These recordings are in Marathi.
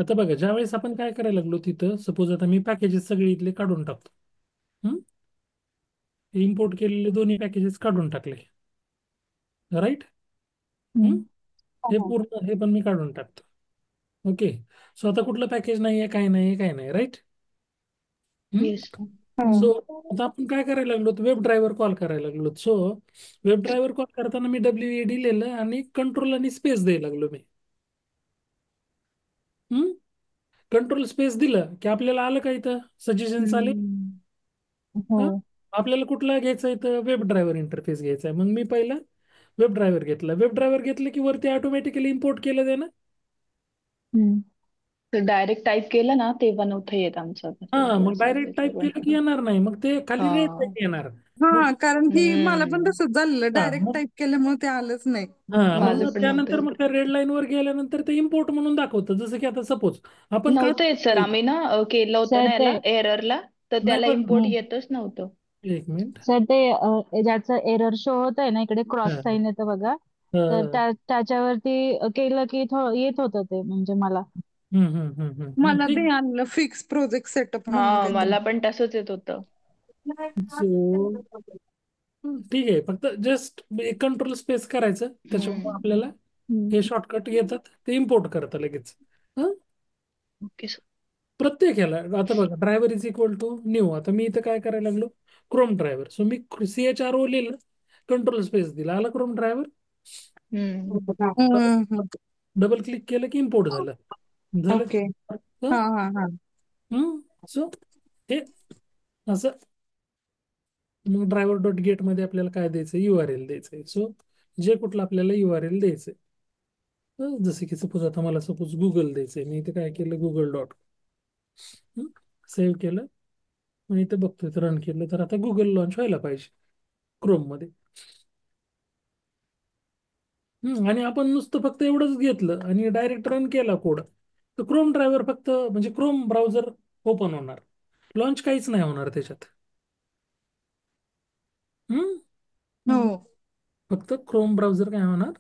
आता बघा, ज्यावेळेस आपण काय करायला लागलो तिथं, सपोज आता मी पॅकेजेस सगळे इथले काढून टाकतो. इम्पोर्ट केलेले दोन्ही पॅकेजेस काढून टाकले. राईट. हम्म. हे पूर्ण हे पण मी काढून टाकतो. ओके. सो आता कुठलं पॅकेज नाहीये, काय नाही, काय नाही. राईट. येस. सो हो. आता आपण काय करायला लागलो, वेब ड्रायव्हर कॉल करायला लागलो. सो वेब ड्रायव्हर कॉल करताना मी WAD लिहिलं आणि कंट्रोल आणि स्पेस द्यायला लागलो मी. कंट्रोल स्पेस दिलं की आपल्याला आलं का इथं सजेशन्स आले. हं? हो. आपल्याला कुठला घ्यायचा इथं, वेब ड्रायव्हर इंटरफेस घ्यायचा आहे. मग मी पहिला वेब ड्रायव्हर घेतला. वेब ड्रायव्हर घेतलं की वरती ऑटोमॅटिकली इम्पोर्ट केलं ते ना. हम्म. तर डायरेक्ट टाईप केलं ना तेव्हा नव्हतं येत आमचं हा, म्हणजे मग थोडंसं डायरेक्ट टाईप केलं की त्याच्याबद्दल. येणार नाही, मग ते खाली रेड हा. येणार. मग हा, कारण की मला पण हम्म. तसंच झालेलं, हा डायरेक्ट मग टाईप केल्यामुळे ते आलंच नाही. मग माझं पण नव्हतं त्यानंतर येत. मग त्या रेड लाईन वर गेल्यानंतर ते इम्पोर्ट म्हणून दाखवतं. जसं की आता सपोज आपण नव्हतं येत सर, काढतो. आम्ही ना केलं होतं सर ना ते याला एररला, तर नाही त्याला पण इम्पोर्ट येतच नव्हतं. एक मिनिट. सर ते ज्याचं एरर शो होत आहे ना, इकडे क्रॉस हा, साईन येतं बघा. तर हा. त्याच्यावरती केलं की येत होतं ते, म्हणजे मला. मला ठीक. ते आलं फिक्स प्रोजेक्ट सेटअप म्हणून हा, काहीतरी. मला पण तसंच येत होतं. So, ठीक आहे. फक्त जस्ट एक कंट्रोल स्पेस करायचं, त्याच्यामुळे हम्म. आपल्याला हे हम्म. शॉर्टकट येतात, ते इम्पोर्ट करतं लगेच. हं? Okay sir. प्रत्येक ह्याला आता बघा, driver is equal to new. आता मी इथं काय करायला लागलो, क्रोम ड्रायव्हर. सो मी CHRO लिहिलं, कंट्रोल स्पेस दिला, आला क्रोम ड्रायव्हर. हम्म. हम्म. डबल क्लिक केलं की इम्पोर्ट झालं. झालं. ओके. हा हा हा. सो हे असं. मग ड्रायव्हर डॉट गेट मध्ये आपल्याला काय द्यायचं, URL द्यायचंय. सो जे कुठलं आपल्याला URL द्यायचंय. जसं की सपोज आता मला सपोज गुगल द्यायचंय, मी इथे काय केलं, google.com सेव्ह केलं. आणि इथे बघतोय तर रन केलं तर आता गुगल लॉन्च व्हायला पाहिजे क्रोम मध्ये. आणि आपण नुसतं फक्त एवढंच घेतलं आणि डायरेक्ट रन केला कोड, तर क्रोम ड्रायव्हर फक्त म्हणजे क्रोम ब्राउझर ओपन होणार, लॉन्च काहीच नाही होणार त्याच्यात. हम्म. हो, फक्त क्रोम ब्राउझर काय होणार,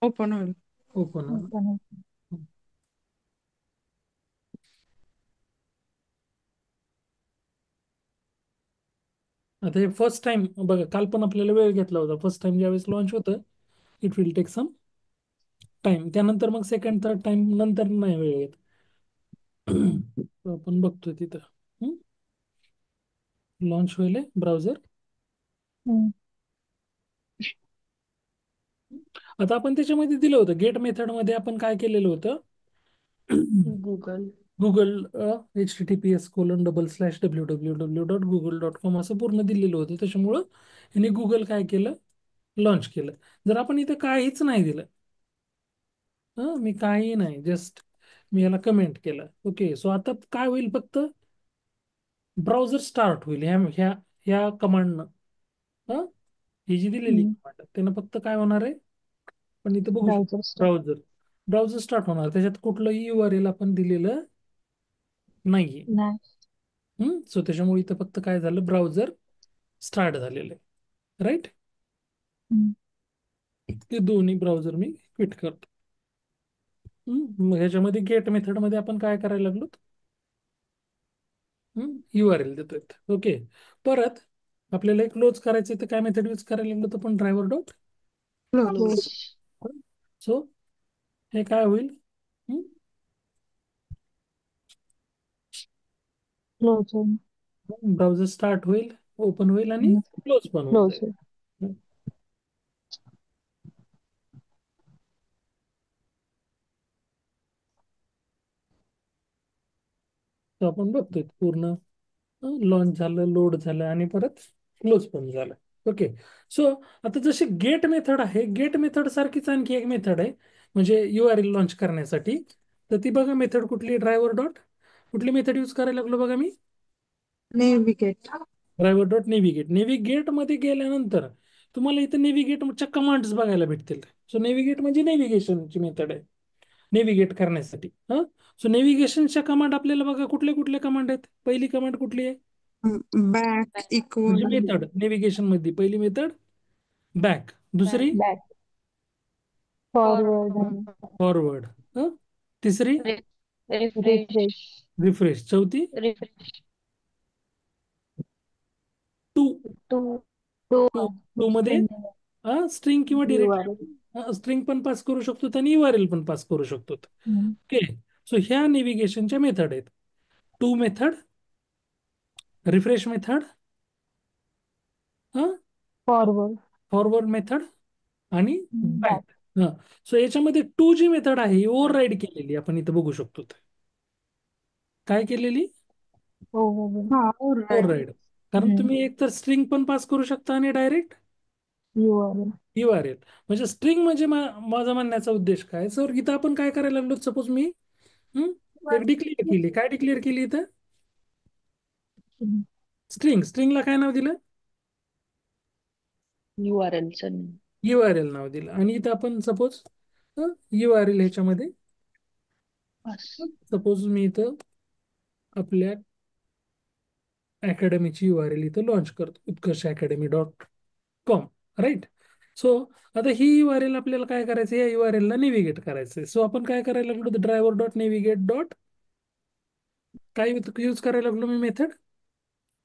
ओपन होईल. ओपन होणार. आता हे फर्स्ट टाइम बघा, काल पण आपल्याला वेळ घेतला होता. फर्स्ट टाइम ज्यावेळेस लॉन्च होतं, it will take some time. त्यानंतर मग सेकंड थर्ड टाइम नंतर नाही वेळ येत. आपण बघतोय तिथं लॉन्च होईल ब्राउझर. आता आपण त्याच्यामध्ये दिलं होतं, गेट मेथड मध्ये आपण काय केलेलं होतं, गुगल. गुगल https://www.google.com असं पूर्ण दिलेलं होतं. त्याच्यामुळं यांनी गुगल काय केलं, लॉन्च केलं. जर आपण इथं काहीच नाही दिलं, मी काही नाही, जस्ट मी याला कमेंट केलं. ओके. सो आता काय होईल, फक्त ब्राउझर स्टार्ट होईल ह्या ह्या ह्या कमांडनं. ही जी दिलेली कमांड त्यानं फक्त काय होणार आहे, पण इथं बघू शकतो, browser start. Browser browser start होणार. त्याच्यात कुठलंही URL आपण दिलेलं नाहीये. नाही. सो त्याच्यामुळे इथं फक्त काय झालं, ब्राउझर स्टार्ट झालेलं आहे. राईट. ते दोन्ही ब्राउझर मी क्विट करतो. मग ह्याच्यामध्ये गेट मेथड मध्ये आपण काय करायला लागलो, URL देतोय. ओके. परत आपल्याला एक क्लोज करायचं, तर काय मेथड यूज करायला लागलो, तर पण driver dot close. Close. So हे काय होईल, क्लोज. ब्राउझर स्टार्ट होईल, ओपन होईल आणि क्लोज पण होऊन क्लोज. जाईल. तर आपण बघतोय पूर्ण लॉन्च झालं, लोड झालं आणि परत क्लोज पण झालं. ओके. सो आता जशी गेट मेथड आहे, गेट मेथड सारखीच आणखी एक मेथड आहे, म्हणजे URL लॉन्च करण्यासाठी. तर ती बघा मेथड कुठली, ड्रायव्हर डॉट कुठली मेथड यूज करायला लागलो बघा मी, navigate. Driver dot navigate. Navigate मध्ये गेल्यानंतर तुम्हाला इथं नेव्हिगेटच्या कमांड्स बघायला भेटतील. सो नेव्हिगेट म्हणजे नेव्हिगेशनची मेथड आहे, नेव्हिगेट करण्यासाठी. सो नेव्हिगेशनच्या कमांड आपल्याला बघा, कुठले कुठले कमांड आहेत. पहिली कमांड कुठली आहे, बॅक म्हणजे इक्वल. मेथड नेव्हिगेशन मध्ये पहिली मेथड बॅक, दुसरी बॅक. फॉरवर्ड. फॉरवर्ड. फॉरवर्ड, तिसरी रिफ्रेश रिफ्रेश. चौथी refresh to. To to to to मध्ये स्ट्रिंग किंवा URL. डिरेक्टली स्ट्रिंग पण पास करू शकतो आणि URL पण पास करू शकतो. ओके. सो ह्या नेव्हिगेशनच्या मेथड आहेत. To method, refresh method, forward forward method आणि बॅक. बॅक. सो याच्यामध्ये टू जी मेथड आहे ही ओव्हरराईड केलेली आपण इथं बघू शकतो. काय केलेली? हो हो हो. हा ओव्हरराईड. ओव्हरराईड. कारण तुम्ही एक तर स्ट्रिंग पण पास करू शकता आणि डायरेक्ट URL. URL. म्हणजे स्ट्रिंग म्हणजे माझा म्हणण्याचा उद्देश काय सर, इथं आपण काय करायला लागलो? सपोज मी एक डिक्लेअर केली. काय डिक्लेअर केली इथं? स्ट्रिंगला काय नाव दिलं? URL चं URL नाव दिलं. आणि इथं आपण सपोज URL ह्याच्यामध्ये बस. सपोज मी इथं आपल्या अकॅडमीची URL इथं लॉन्च करतो, utkarshacademy.com. राईट. सो आता ही URL आपल्याला काय करायचं? या URL ला नेव्हिगेट करायचंय. सो आपण काय करायला लागलो? ड्रायव्हर डॉट नेव्हिगेट डॉट काय यूज करायला लागलो मी? Method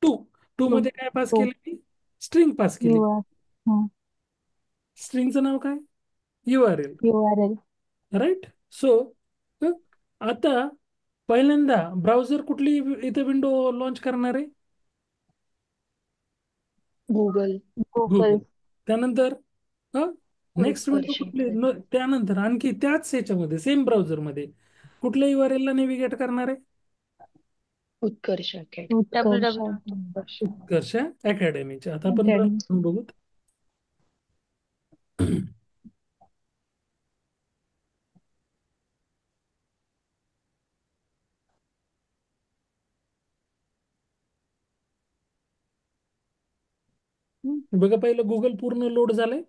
to. टू टू मध्ये काय पास टू केलं मी? स्ट्रिंग पास केली. URL. स्ट्रिंगचं नाव काय? URL. URL. राईट. सो आता पहिल्यांदा ब्राउझर कुठली इथं विंडो लॉन्च करणार आहे? Google Google. गुगल. त्यानंतर नेक्स्ट विंडो उत्कर्ष कुठली? अकॅडमी त्यानंतर आणखी त्याच ह्याच्यामध्ये सेम ब्राउझरमध्ये कुठल्या URL ला नेव्हिगेट करणार आहे? उत्कर्ष अकॅडमी उत्कर्ष उत्कर्ष अकॅडमीच्या. आता आपण run अकॅडमी. करून बघू. बघा, पहिलं गुगल पूर्ण लोड झालंय.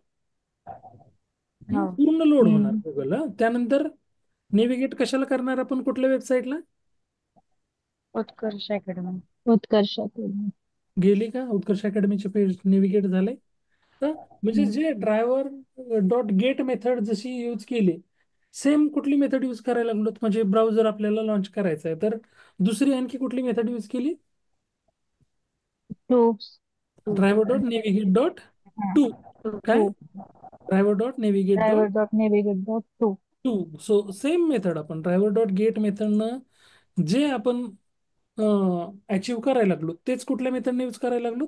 हो. पूर्ण लोड होणार गुगल. त्यानंतर नेव्हिगेट कशाला करणार आपण? कुठल्या वेबसाईटला उत्कर्ष अकॅडमी उत्कर्ष अकॅडमी. गेली का? उत्कर्ष अकॅडमीचे पेज नेव्हिगेट झालंय. म्हणजे जे ड्रायव्हर डॉट गेट मेथड जशी यूज केली, सेम कुठली मेथड यूज करायला लागलो? म्हणजे ब्राउझर आपल्याला लॉन्च करायचं आहे तर दुसरी आणखी कुठली मेथड यूज केली? To driver dot navigate dot to. काय? To driver dot navigate driver dot dot navigate dot to. To. So same method आपण ड्रायव्हर डॉट गेट मेथडनं जे आपण अचीव्ह करायला लागलो तेच कुठल्या मेथडने यूज करायला लागलो?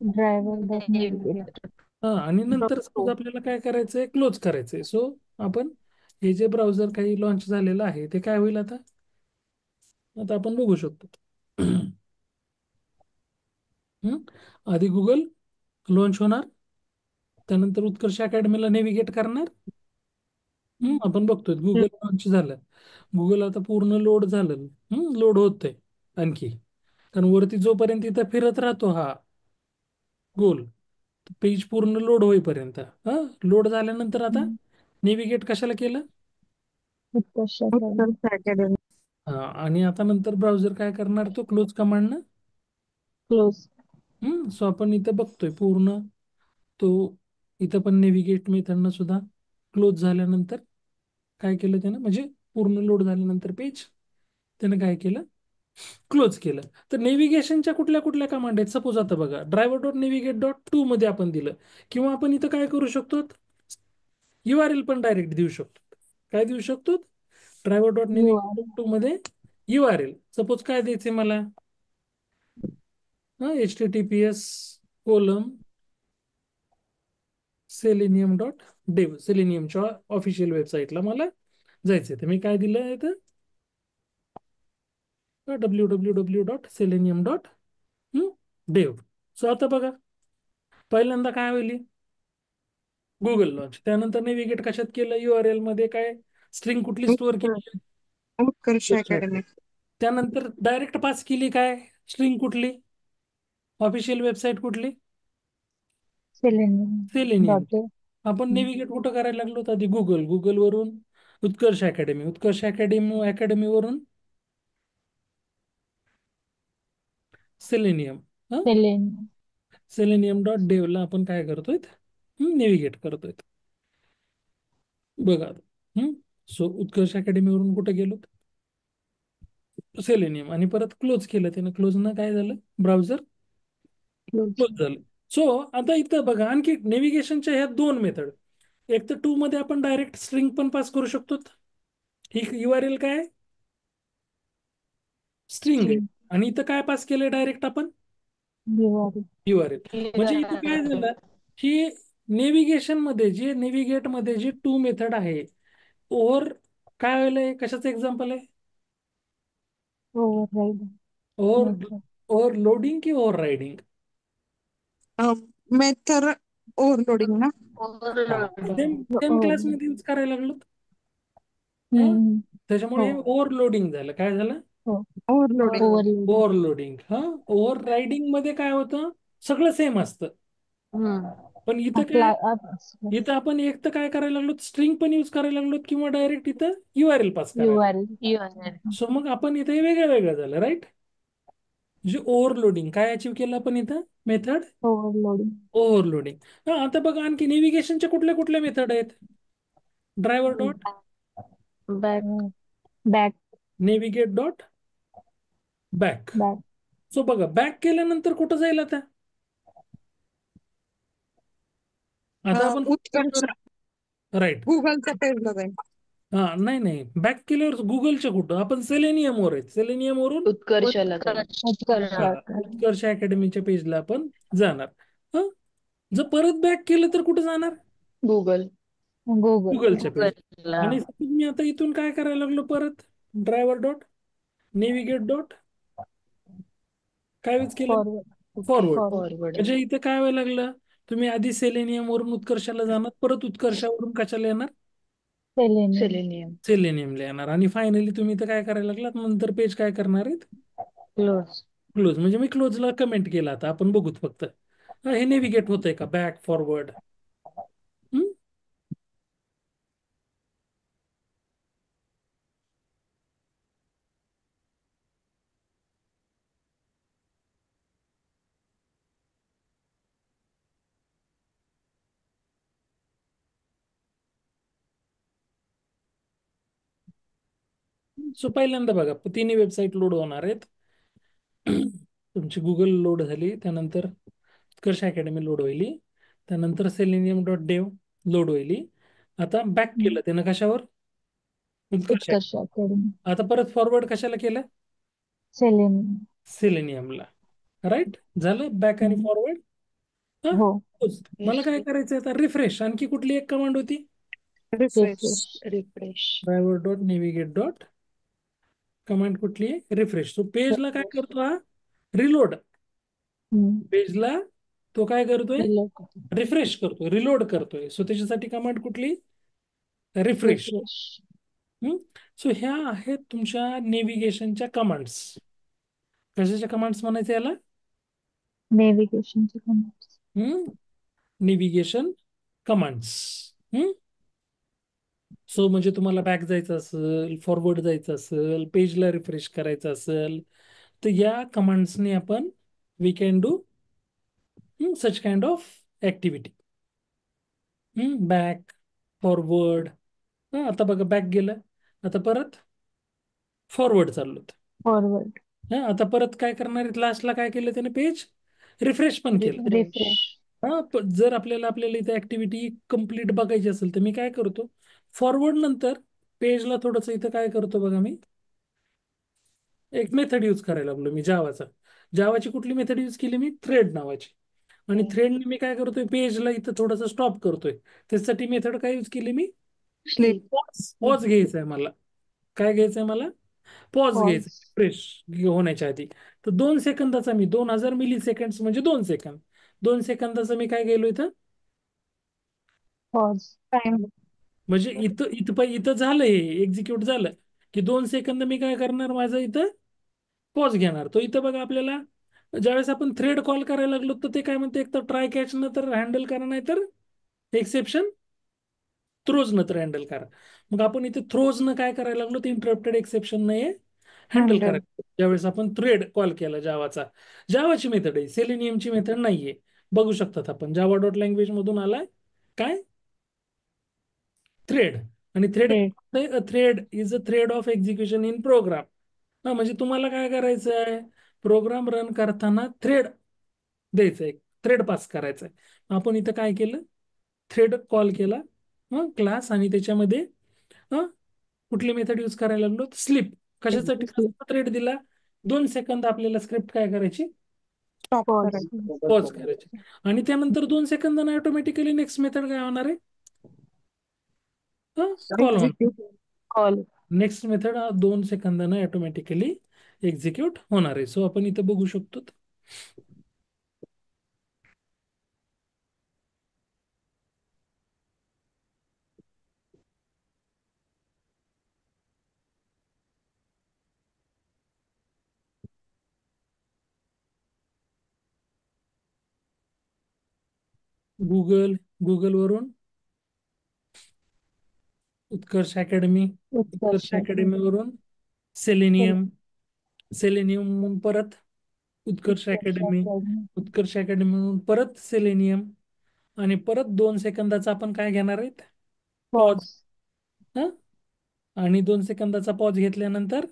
ड्रायव्हर डॉट नेव्हिगेट आणि डॉट नंतर सपोज टू. आपल्याला काय करायचंय? क्लोज करायचंय. सो आपण हे जे ब्राउझर काही लॉन्च झालेलं आहे ते काय होईल आता? आता आपण बघू शकतो. आधी गुगल लॉन्च होणार, त्यानंतर उत्कर्ष अकॅडमीला नेव्हिगेट करणार. आपण बघतोय गुगल लॉन्च झालं. गुगल आता पूर्ण लोड झालं. लोड होतंय आणखी. कारण वरती जोपर्यंत इथं फिरत राहतो हा गोल, पेज पूर्ण लोड होईपर्यंत. लोड झाल्यानंतर आता नेव्हिगेट कशाला केलं? उत्कर्ष अकॅडमी. उत्कर्ष अकॅडमी. आणि आता नंतर ब्राउझर काय करणार? तो क्लोज कमांडनं. क्लोज. सो आपण इथं बघतोय पूर्ण तो इथं पण नेव्हिगेट मेथडनं सुद्धा क्लोज झाल्यानंतर काय केलं त्यानं? म्हणजे पूर्ण लोड झाल्यानंतर पेज त्यानं काय केलं? क्लोज केलं. तर नेव्हिगेशनच्या कुठल्या कुठल्या कमांड आहेत? सपोज आता बघा, driver dot navigate dot to मध्ये आपण दिलं, किंवा आपण इथं काय करू शकतो? URL पण डायरेक्ट देऊ शकतो. काय देऊ शकतो? Driver dot navigate URL. Dot to मध्ये URL. सपोज काय द्यायचंय मला? HTTPS kolam selenium.dev. सेलेनियमच्या ऑफिशियल वेबसाईटला मला जायचंय. तर मी काय दिलं इथं? www.selenium.dev. सो आता बघा, पहिल्यांदा काय होईल? Google launch. त्यानंतर नेव्हिगेट कशात केलं? URL मध्ये काय स्ट्रिंग कुठली स्टोअर केली? उत्कर्ष अकॅडमी. त्यानंतर डायरेक्ट पास केली काय स्ट्रिंग? कुठली? ऑफिशियल वेबसाईट कुठली? Selenium selenium. डॉट. आपण नेव्हिगेट कुठं करायला लागलो? आधी गुगलवरून Utkarsh academy, अकॅडमीवरून selenium. Selenium. selenium.dev आपण काय करतोय? नेव्हिगेट करतोय. बघा. सो उत्कर्ष अकॅडमीवरून कुठे गेलो? सेलेनियम, आणि परत क्लोज केलं त्यानं. क्लोजनं काय झालं? ब्राउझर क्लोज झालं. सो आता इथं बघा, आणखी नेव्हिगेशनच्या ह्या दोन मेथड. एक तर टू मध्ये आपण डायरेक्ट स्ट्रिंग पण पास करू शकतो. ही URL काय? स्ट्रिंग आहे. आणि इथं काय पास केलंय डायरेक्ट आपण? URL. म्हणजे इथं काय झालं, ही नेव्हिगेशन मध्ये जी टू मेथड आहे, ओव्हर काय व्हायलंय? कशाचं एक्झाम्पल आहे? ओव्हर ओव्हरलोडिंग की ओव्हर रायडिंग? मेथड ओव्हरलोडिंग ना. सेम सेम क्लासमध्ये यूज करायला लागलो. त्याच्यामुळे हो. ओव्हरलोडिंग झालं. काय झालं? ओव्हरलोडिंग. ओव्हरलोडिंग. ओव्हर रायडिंग मध्ये काय होतं? सगळं सेम असतं. पण इथं काय, इथं आपण एक तर काय करायला लागलो, स्ट्रिंग पण यूज करायला लागलो, किंवा डायरेक्ट इथं URL पास करायला. सो मग आपण इथे वेगळं वेगळं झालं, राईट? म्हणजे ओव्हरलोडिंग काय अचीव केलं आपण इथं? Method overloading. आता बघा, आणखी नेव्हिगेशनच्या कुठल्या कुठल्या मेथड आहेत? Driver dot back navigate dot back. So बघा, बॅक केल्यानंतर कुठं जाईल आता? आता आपण उत्कर्ष राईट. गुगलच्या पेजला जाईल. नाही नाही, बॅक केल्यावर गुगलच्या कुठं? आपण सेलेनियमवर आहेत. सेलेनियमवरून उत्कर्षाला जाईल. उत्कर्ष अकॅडमीच्या पेजला आपण जाणार. हा, जर परत बॅक केलं तर कुठं जाणार? गुगल. गुगलच्या पेज. आणि मी आता इथून काय करायला लागलो? परत ड्रायव्हर डॉट नेव्हिगेट डॉट काय यूज केलं? फॉरवर्ड. फॉरवर्ड. म्हणजे इथं काय व्हायला लागलं? तुम्ही आधी सेलेनियम वरून उत्कर्षाला जाणार, परत उत्कर्षावरून कशाला येणार? सेलेनियम. सेलेनियमला येणार. आणि फायनली तुम्ही इथं काय करायला लागलात? नंतर पेज काय करणार आहेत? क्लोज. म्हणजे मी क्लोजला कमेंट केला. आता आपण बघूत फक्त हे नेव्हिगेट होतंय का? Back forward. सो पहिल्यांदा बघा, तिन्ही वेबसाईट लोड होणार आहेत. तुमची गुगल लोड झाली, त्यानंतर उत्कर्ष अकॅडमी लोड होईल, त्यानंतर सेलेनियम डॉट डेव लोड होईल. आता बॅक केलं त्यानं कशावर? उत्कर्ष. आता परत फॉरवर्ड कशाला केलं? सेलेनियमला. राईट झालं बॅक आणि फॉरवर्ड. मला काय करायचं आता? रिफ्रेश. आणखी कुठली एक कमांड होती? Refresh. Driver dot navigate dot command कुठली आहे? रिफ्रेश. तो पेजला काय करतो हा? रिलोड. पेजला तो काय करतोय? रिफ्रेश करतोय, रिलोड करतोय. सो त्याच्यासाठी कमांड कुठली? रिफ्रेश. सो ह्या आहेत तुमच्या नेव्हिगेशनच्या कमांड्स. कशाच्या कमांड्स म्हणायचे याला? Navigation commands. सो म्हणजे तुम्हाला बॅक जायचं असेल, फॉरवर्ड जायचं असेल, पेजला रिफ्रेश करायचं असेल, तर या कमांड्सने आपण we can do such kind of activity. Back, forward. आता बघा, बॅक गेलं. आता परत फॉरवर्ड चाललो. आता परत काय करणार आहेत? लास्टला काय केलं त्याने? पेज रिफ्रेश पण केलं. जर आपल्याला इथे ऍक्टिव्हिटी कम्प्लीट बघायची असेल तर मी काय करतो? फॉरवर्ड नंतर पेजला थोडंसं इथं काय करतो बघा, मी एक मेथड यूज करायला लागलो. मी जावाची कुठली मेथड यूज केली? मी थ्रेड नावाची. आणि थ्रेडने मी काय करतोय? पेजला इथं थोडंसं स्टॉप करतोय. त्यासाठी मेथड काय यूज केली? मी पॉज घ्यायचा आहे मला. काय घ्यायचंय मला? पॉज घ्यायचा, फ्रेश होण्याच्या आधी. तर 2 सेकंदाचा मी 2000 मिली सेकंड म्हणजे 2 सेकंद. 2 सेकंदाचं मी काय गेलो इथं? म्हणजे इथं झालं, हे एक्झिक्यूट झालं की 2 सेकंद मी काय करणार? माझं इथं पॉज घेणार. तो इथं बघा, आपल्याला ज्यावेळेस आपण थ्रेड कॉल करायला लागलो तर ते काय म्हणते? एक तर ट्राय कॅच न तर हँडल करा, नाही तर एक्सेप्शन थ्रोज न तर हँडल करा. मग आपण इथे थ्रोज न काय करायला लागलो? ते इंटरप्टेड एक्सेप्शन नाही हँडल करायला. ज्यावेळेस आपण थ्रेड कॉल केला जावाची मेथड आहे, सेलेनियमची मेथड नाहीये. बघू शकतात आपण, जावा डॉट लँग्वेज मधून आलाय काय? थ्रेड. आणि thread Thread. Thread is a thread of execution in program. हा, म्हणजे तुम्हाला काय करायचं आहे, प्रोग्राम रन करताना थ्रेड द्यायचं आहे, थ्रेड पास करायचं आहे. आपण इथं काय केलं, थ्रेड कॉल केला क्लास, आणि त्याच्यामध्ये हं, कुठली मेथड यूज करायला लागलो, स्लिप. कशासाठी Sleep. थ्रेड दिला, 2 सेकंद आपल्याला स्क्रिप्ट काय करायची, स्टॉप Pause. करायचं. पॉज करायची. आणि त्यानंतर 2 सेकंदांना ऑटोमॅटिकली नेक्स्ट मेथड काय होणार आहे, कॉल होणार. एक्झिक्यूट. Call. नेक्स्ट मेथड 2 सेकंदांना ऑटोमॅटिकली एक्झिक्यूट होणार आहे. सो आपण इथं बघू शकतो, गुगलवरून उत्कर्ष अकॅडमी, उत्कर्ष Utkarsh. अकॅडमीवरून सेलेनियम परत Utkarsh Utkarsh Academy, Academy. Utkarsh अकॅडमीवरून परत सेलेनियम, आणि परत 2 सेकंदाचा आपण काय घेणार आहेत, पॉज. Pause. आणि 2 सेकंदाचा पॉज घेतल्यानंतर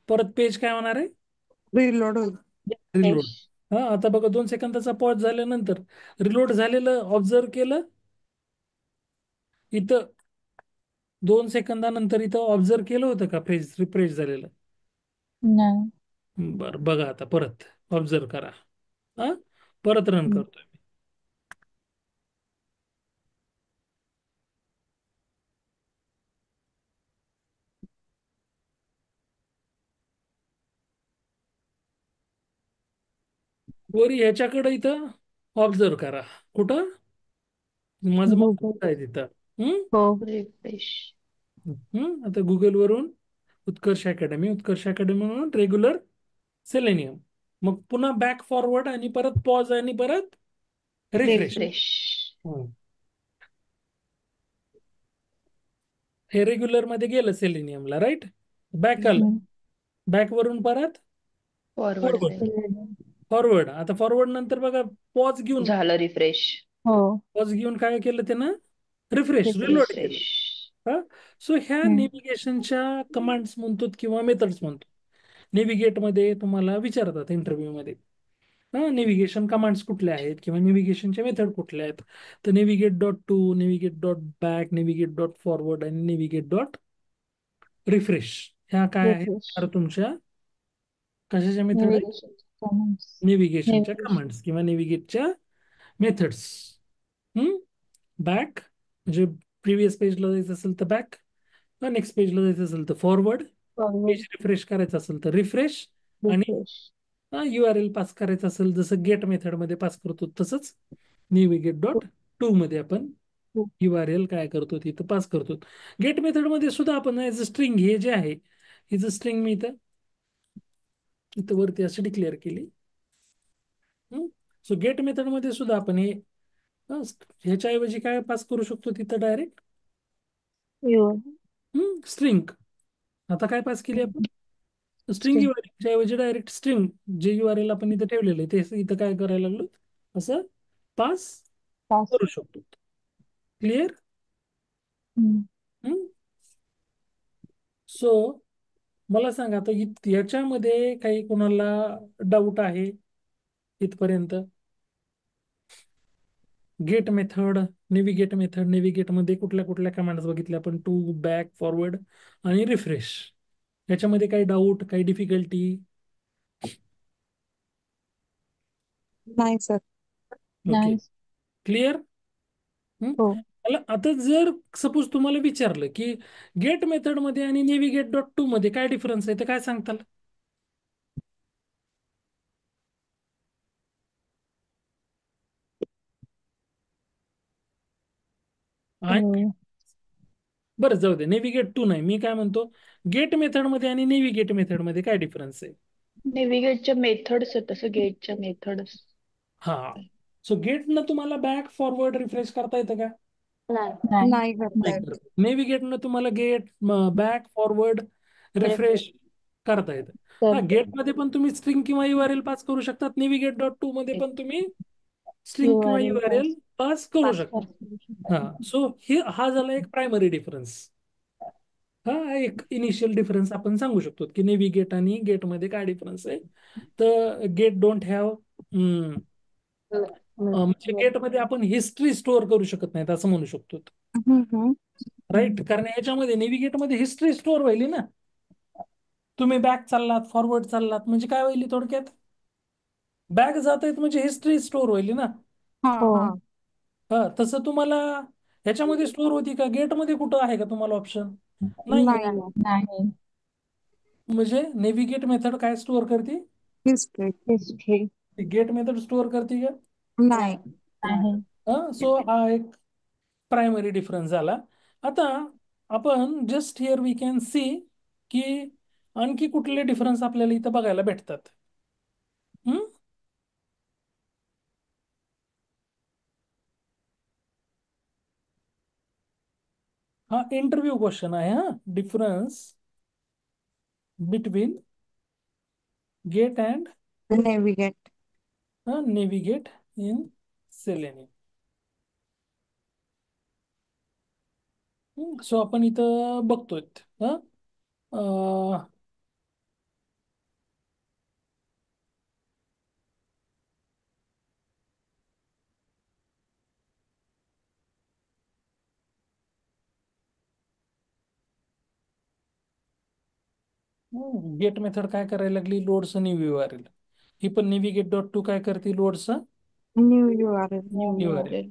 परत पेज काय होणार आहे, रिलोड होईल. रिलोड. Refresh. आता बघा, 2 सेकंदाचा पॉज झाल्यानंतर रिलोड झालेलं ऑब्झर्व केलं इथं, 2 सेकंदानंतर इथं ऑब्झर्व केलं होतं का पेज रिफ्रेश झालेलं. No. बरं, बघा आता परत ऑब्झर्व करा. हा, परत रन Mm. करतोय. वर ह्याच्याकडे इथं ऑब्झर्व करा, कुठं माझं Google. आहे तिथं. हम्म हो. रिफ्रेश. आता गुगलवरून उत्कर्ष अकॅडमी म्हणून रेग्युलर सेलेनियम, मग पुन्हा बॅक फॉरवर्ड आणि परत पॉज आणि परत रिफ्रेश. रिफ्रेश. हे रेग्युलर मध्ये गेलं सेलेनियमला, राईट. बॅक आलं, हम्म. बॅक वरून परत फॉरवर्ड फॉरवर्ड, जाईल. फॉरवर्ड. आता फॉरवर्ड नंतर बघा, पॉज घेऊन, झालं रिफ्रेश. हो. पॉज घेऊन काय केलं त्यानं, रिफ्रेश, रिलोड केलं. रिफ्रेश. सो ह्या हम्म. नेव्हिगेशनच्या कमांड्स म्हणतो किंवा मेथड्स म्हणतो. नेव्हिगेटमध्ये तुम्हाला विचारतात इंटरव्ह्यू मध्ये, नेव्हिगेशन कमांड्स कुठल्या आहेत किंवा नेव्हिगेशनचे मेथड कुठल्या आहेत. तर नेव्हिगेट.टू, नेव्हिगेट.बॅक, नेव्हिगेट.फॉरवर्ड आणि नेव्हिगेट. रिफ्रेश ह्या काय आहेत, तर Refresh. तुमच्या कशाच्या मेथड आहेत, Navigation. Comments. नेव्हिगेशनच्या Navigation. कमांड्स किंवा नेव्हिगेटच्या मेथड्स. बॅक म्हणजे प्रिव्हियस पेजला जायचं असेल तर बॅक, नेक्स्ट पेजला जायचं असेल तर फॉरवर्ड, पेज Forward. रिफ्रेश करायचं असेल तर रिफ्रेश, आणि Refresh. URL पास करायचं असेल जसं गेट मेथडमध्ये पास करतो तसंच नेव्हिगेट.टू मध्ये आपण URL काय करतो तिथं पास करतो. गेट मेथडमध्ये सुद्धा आपण ॲज अ स्ट्रिंग, हे जे आहे हिचं स्ट्रिंग मी इथं इथं वरती अशी डिक्लेअर केली. सो गेट मेथडमध्ये सुद्धा आपण हे ह्याच्याऐवजी काय पास करू शकतो तिथं डायरेक्ट Your. स्ट्रिंग. आता काय पास केली आपण, स्ट्रिंग String. URL ऐवजी डायरेक्ट स्ट्रिंग, जे URL आपण इथं ठेवलेलं आहे ते इथं काय करायला लागलो, असं पास Pass. करू शकतो. क्लिअर. हम्म. सो मला सांगा आता, याच्यामध्ये काही कोणाला डाऊट आहे इथपर्यंत. गेट मेथड, नेव्हिगेट मध्ये कुठल्या कुठल्या कमांड्स बघितल्या आपण, टू, बॅक, फॉरवर्ड आणि रिफ्रेश. याच्यामध्ये काही डाऊट, काही डिफिकल्टी. नाही सर. Okay, Nice. क्लिअर. हो. आता जर सपोज तुम्हाला विचारलं की गेट मेथड मध्ये आणि नेव्हिगेट.टू मध्ये काय डिफरन्स आहे, तर काय सांगताल. आहे. हो. बरं, जाऊ दे, नेव्हिगेट.टू नाही, मी काय म्हणतो, गेट मेथड मध्ये आणि नेव्हिगेट मेथड मध्ये काय डिफरन्स आहे. नेव्हिगेटच्या मेथड्स आहेत, तसं गेटच्या मेथड्स. हा, सो गेटनं तुम्हाला बॅक, फॉरवर्ड, रिफ्रेश करता येतं का, नाही. नाही करता नाही येत. करत. नेव्हिगेटनं तुम्हाला गेट, बॅक, फॉरवर्ड, रिफ्रेश करता येतं. हा, तर गेटमध्ये पण तुम्ही स्ट्रिंग किंवा URL पास करू शकतात, नेव्हिगेट.टू मध्ये पण तुम्ही स्ट्रिंग किंवा URL URL pass. पास करू Pass शकता. करू शकतो. हा, सो हा झाला एक प्रायमरी डिफरन्स. हा एक इनिशियल डिफरन्स आपण सांगू शकतो की नेव्हिगेट आणि गेटमध्ये काय डिफरन्स आहे. तर गेट डोंट हॅव म्हणजे गेटमध्ये आपण हिस्ट्री स्टोअर करू शकत नाहीत असं म्हणू शकतो. हम्म. राईट, कारण याच्यामध्ये नेव्हिगेटमध्ये हिस्ट्री स्टोअर व्हायली ना. तुम्ही बॅक चाललात, फॉरवर्ड चाललात, म्हणजे काय व्हायली थोडक्यात, बॅक जात आहेत म्हणजे हिस्ट्री स्टोअर व्हायली ना. हा हो. हा हा, तसं तुम्हाला ह्याच्यामध्ये स्टोअर होती का, गेटमध्ये कुठं आहे का तुम्हाला ऑप्शन? नाहीये. नाही. नाही. म्हणजे नेव्हिगेट मेथड काय स्टोअर करते, history. History. Get method store करते का? नाही. नाही. सो हा एक प्रायमरी डिफरन्स झाला. आता आपण just here we can see की आणखी कुठले डिफरन्स आपल्याला इथं बघायला भेटतात. हम्म? हा इंटरव्ह्यू क्वेश्चन आहे. हा, difference between get and navigate. Navigate in Selenium. So आपण इथं बघतोय. हा गेट मेथड काय करायला लागली, लोडचं न्यू URL. ही पण नेव्हिगेट डॉट टू काय करते, लोडचं new URL. New URL. URL.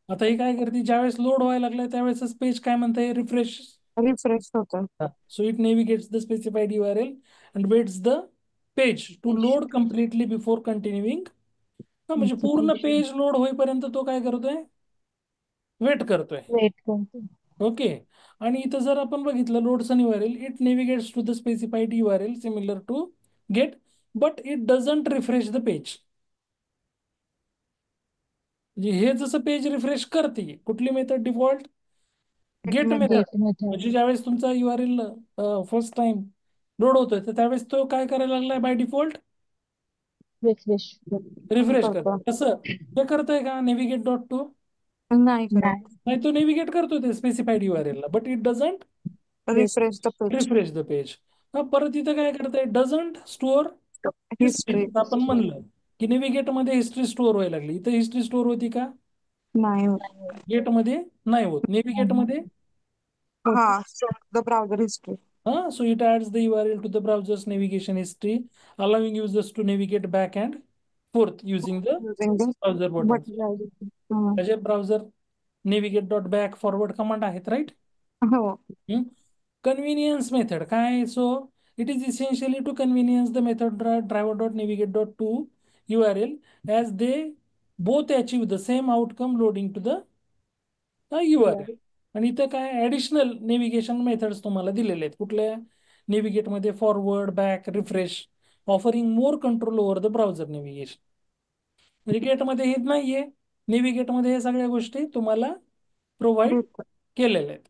आता ही काय करते, ज्यावेळेस लोड व्हायला लागलाय त्यावेळेस पेज काय म्हणताय, रिफ्रेश. रिफ्रेश होतं. So it navigates the specified URL and waits the page to load completely before continuing. म्हणजे पूर्ण पेज लोड होईपर्यंत तो काय करतोय, वेट करतोय. वेट करते. ओके. आणि इथं जर आपण बघितलं लोडसन URL, it navigates to the specified URL similar to get but it doesn't refresh the page. म्हणजे हे जसं पेज रिफ्रेश करते, कुठली method default, get method. Get method. म्हणजे ज्यावेळेस तुमचा URL फर्स्ट टाइम लोड होतोय तर त्यावेळेस तो काय करायला लागलाय, बाय डिफॉल्ट रिफ्रेश. रिफ्रेश करतो. करतो. कसं हे करतोय का नेव्हिगेट डॉट टू? नाही करत. नाही. नाही, तो नेव्हिगेट करतो ते स्पेसिफाईड URL ला, but it doesn't refresh the page. Refresh the page. परत इथं काय करताय, डझंट स्टोअर हिस्ट्री. हिस्ट्री. आपण म्हणलं की नेव्हिगेट मध्ये हिस्ट्री स्टोअर व्हायला लागली, इथं हिस्ट्री स्टोअर होती का, नाही होत. गेट मध्ये नाही होत, नेव्हिगेट मध्ये. हा, the browser history. So it adds the URL to the browser's navigation history, allowing users to navigate back and forth using the using the browser buttons. Button. त्याचे browser navigate dot back forward command आहेत, राईट. हो. कन्व्हिनियन्स मेथड काय, so it is essentially to convenience the method driver dot navigate dot to URL as they both achieve the same outcome loading to the URL. आणि इथं काय ऍडिशनल नेव्हिगेशन मेथड्स तुम्हाला दिलेले आहेत. कुठल्या नेव्हिगेटमध्ये, forward, back, refresh, offering more control over the browser navigation. म्हणजे गेटमध्ये हे नाहीये, नेव्हिगेटमध्ये हे सगळ्या गोष्टी तुम्हाला प्रोव्हाइड देत. केलेल्या आहेत.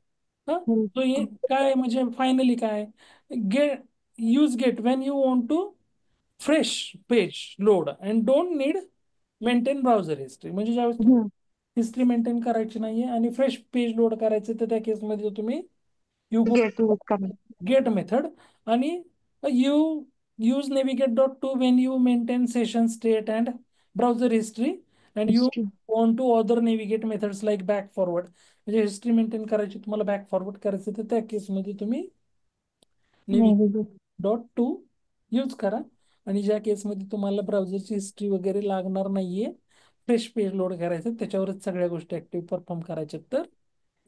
हा, तो हे काय म्हणजे फायनली काय, get use get when you want to fresh page load and don't need maintain browser history. म्हणजे ज्यावेळेस हिस्ट्री मेंटेन करायची नाहीये आणि फ्रेश पेज लोड करायचं, तर त्या केसमध्ये तुम्ही यू गो गेट यूज करणे. Get method. आणि you use navigate dot to when you maintain session state and browser history and you want to other navigate methods like back forward. म्हणजे हिस्ट्री मेंटेन करायची तुम्हाला, बॅक फॉरवर्ड करायचं, तर त्या केसमध्ये तुम्ही नेव्हिगेट डॉट टू यूज करा. आणि ज्या केसमध्ये तुम्हाला ब्राउझरची हिस्ट्री वगैरे लागणार नाहीये, फ्रेश पेज लोड करायचं, त्याच्यावरच सगळ्या गोष्टी ऍक्टिव्ह परफॉर्म करायच्या, तर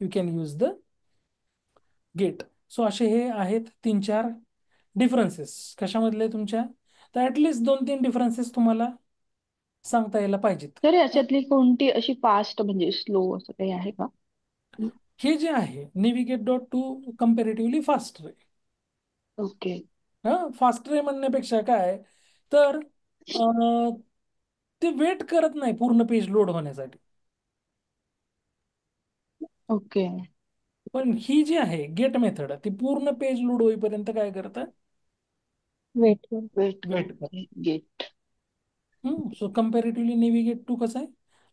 you can use the get. So असे हे आहेत 3-4 डिफरन्सेस. कशामधले तुमच्या, तर ऍटलिस्ट 2-3 डिफरन्सेस तुम्हाला सांगता यायला पाहिजेत. तर याच्यातली कोणती अशी फास्ट म्हणजे स्लो असं काही आहे का? हे जे आहे navigate dot to comparatively faster आहे. ओके. हा, फास्टर आहे म्हणण्यापेक्षा काय, तर ते वेट करत नाही पूर्ण पेज लोड होण्यासाठी. ओके. पण ही जी आहे गेट मेथड, ती पूर्ण पेज लोड होईपर्यंत काय करतं, वेट. वेट वेट करतं. करते. Get so comparatively navigate to कसं आहे,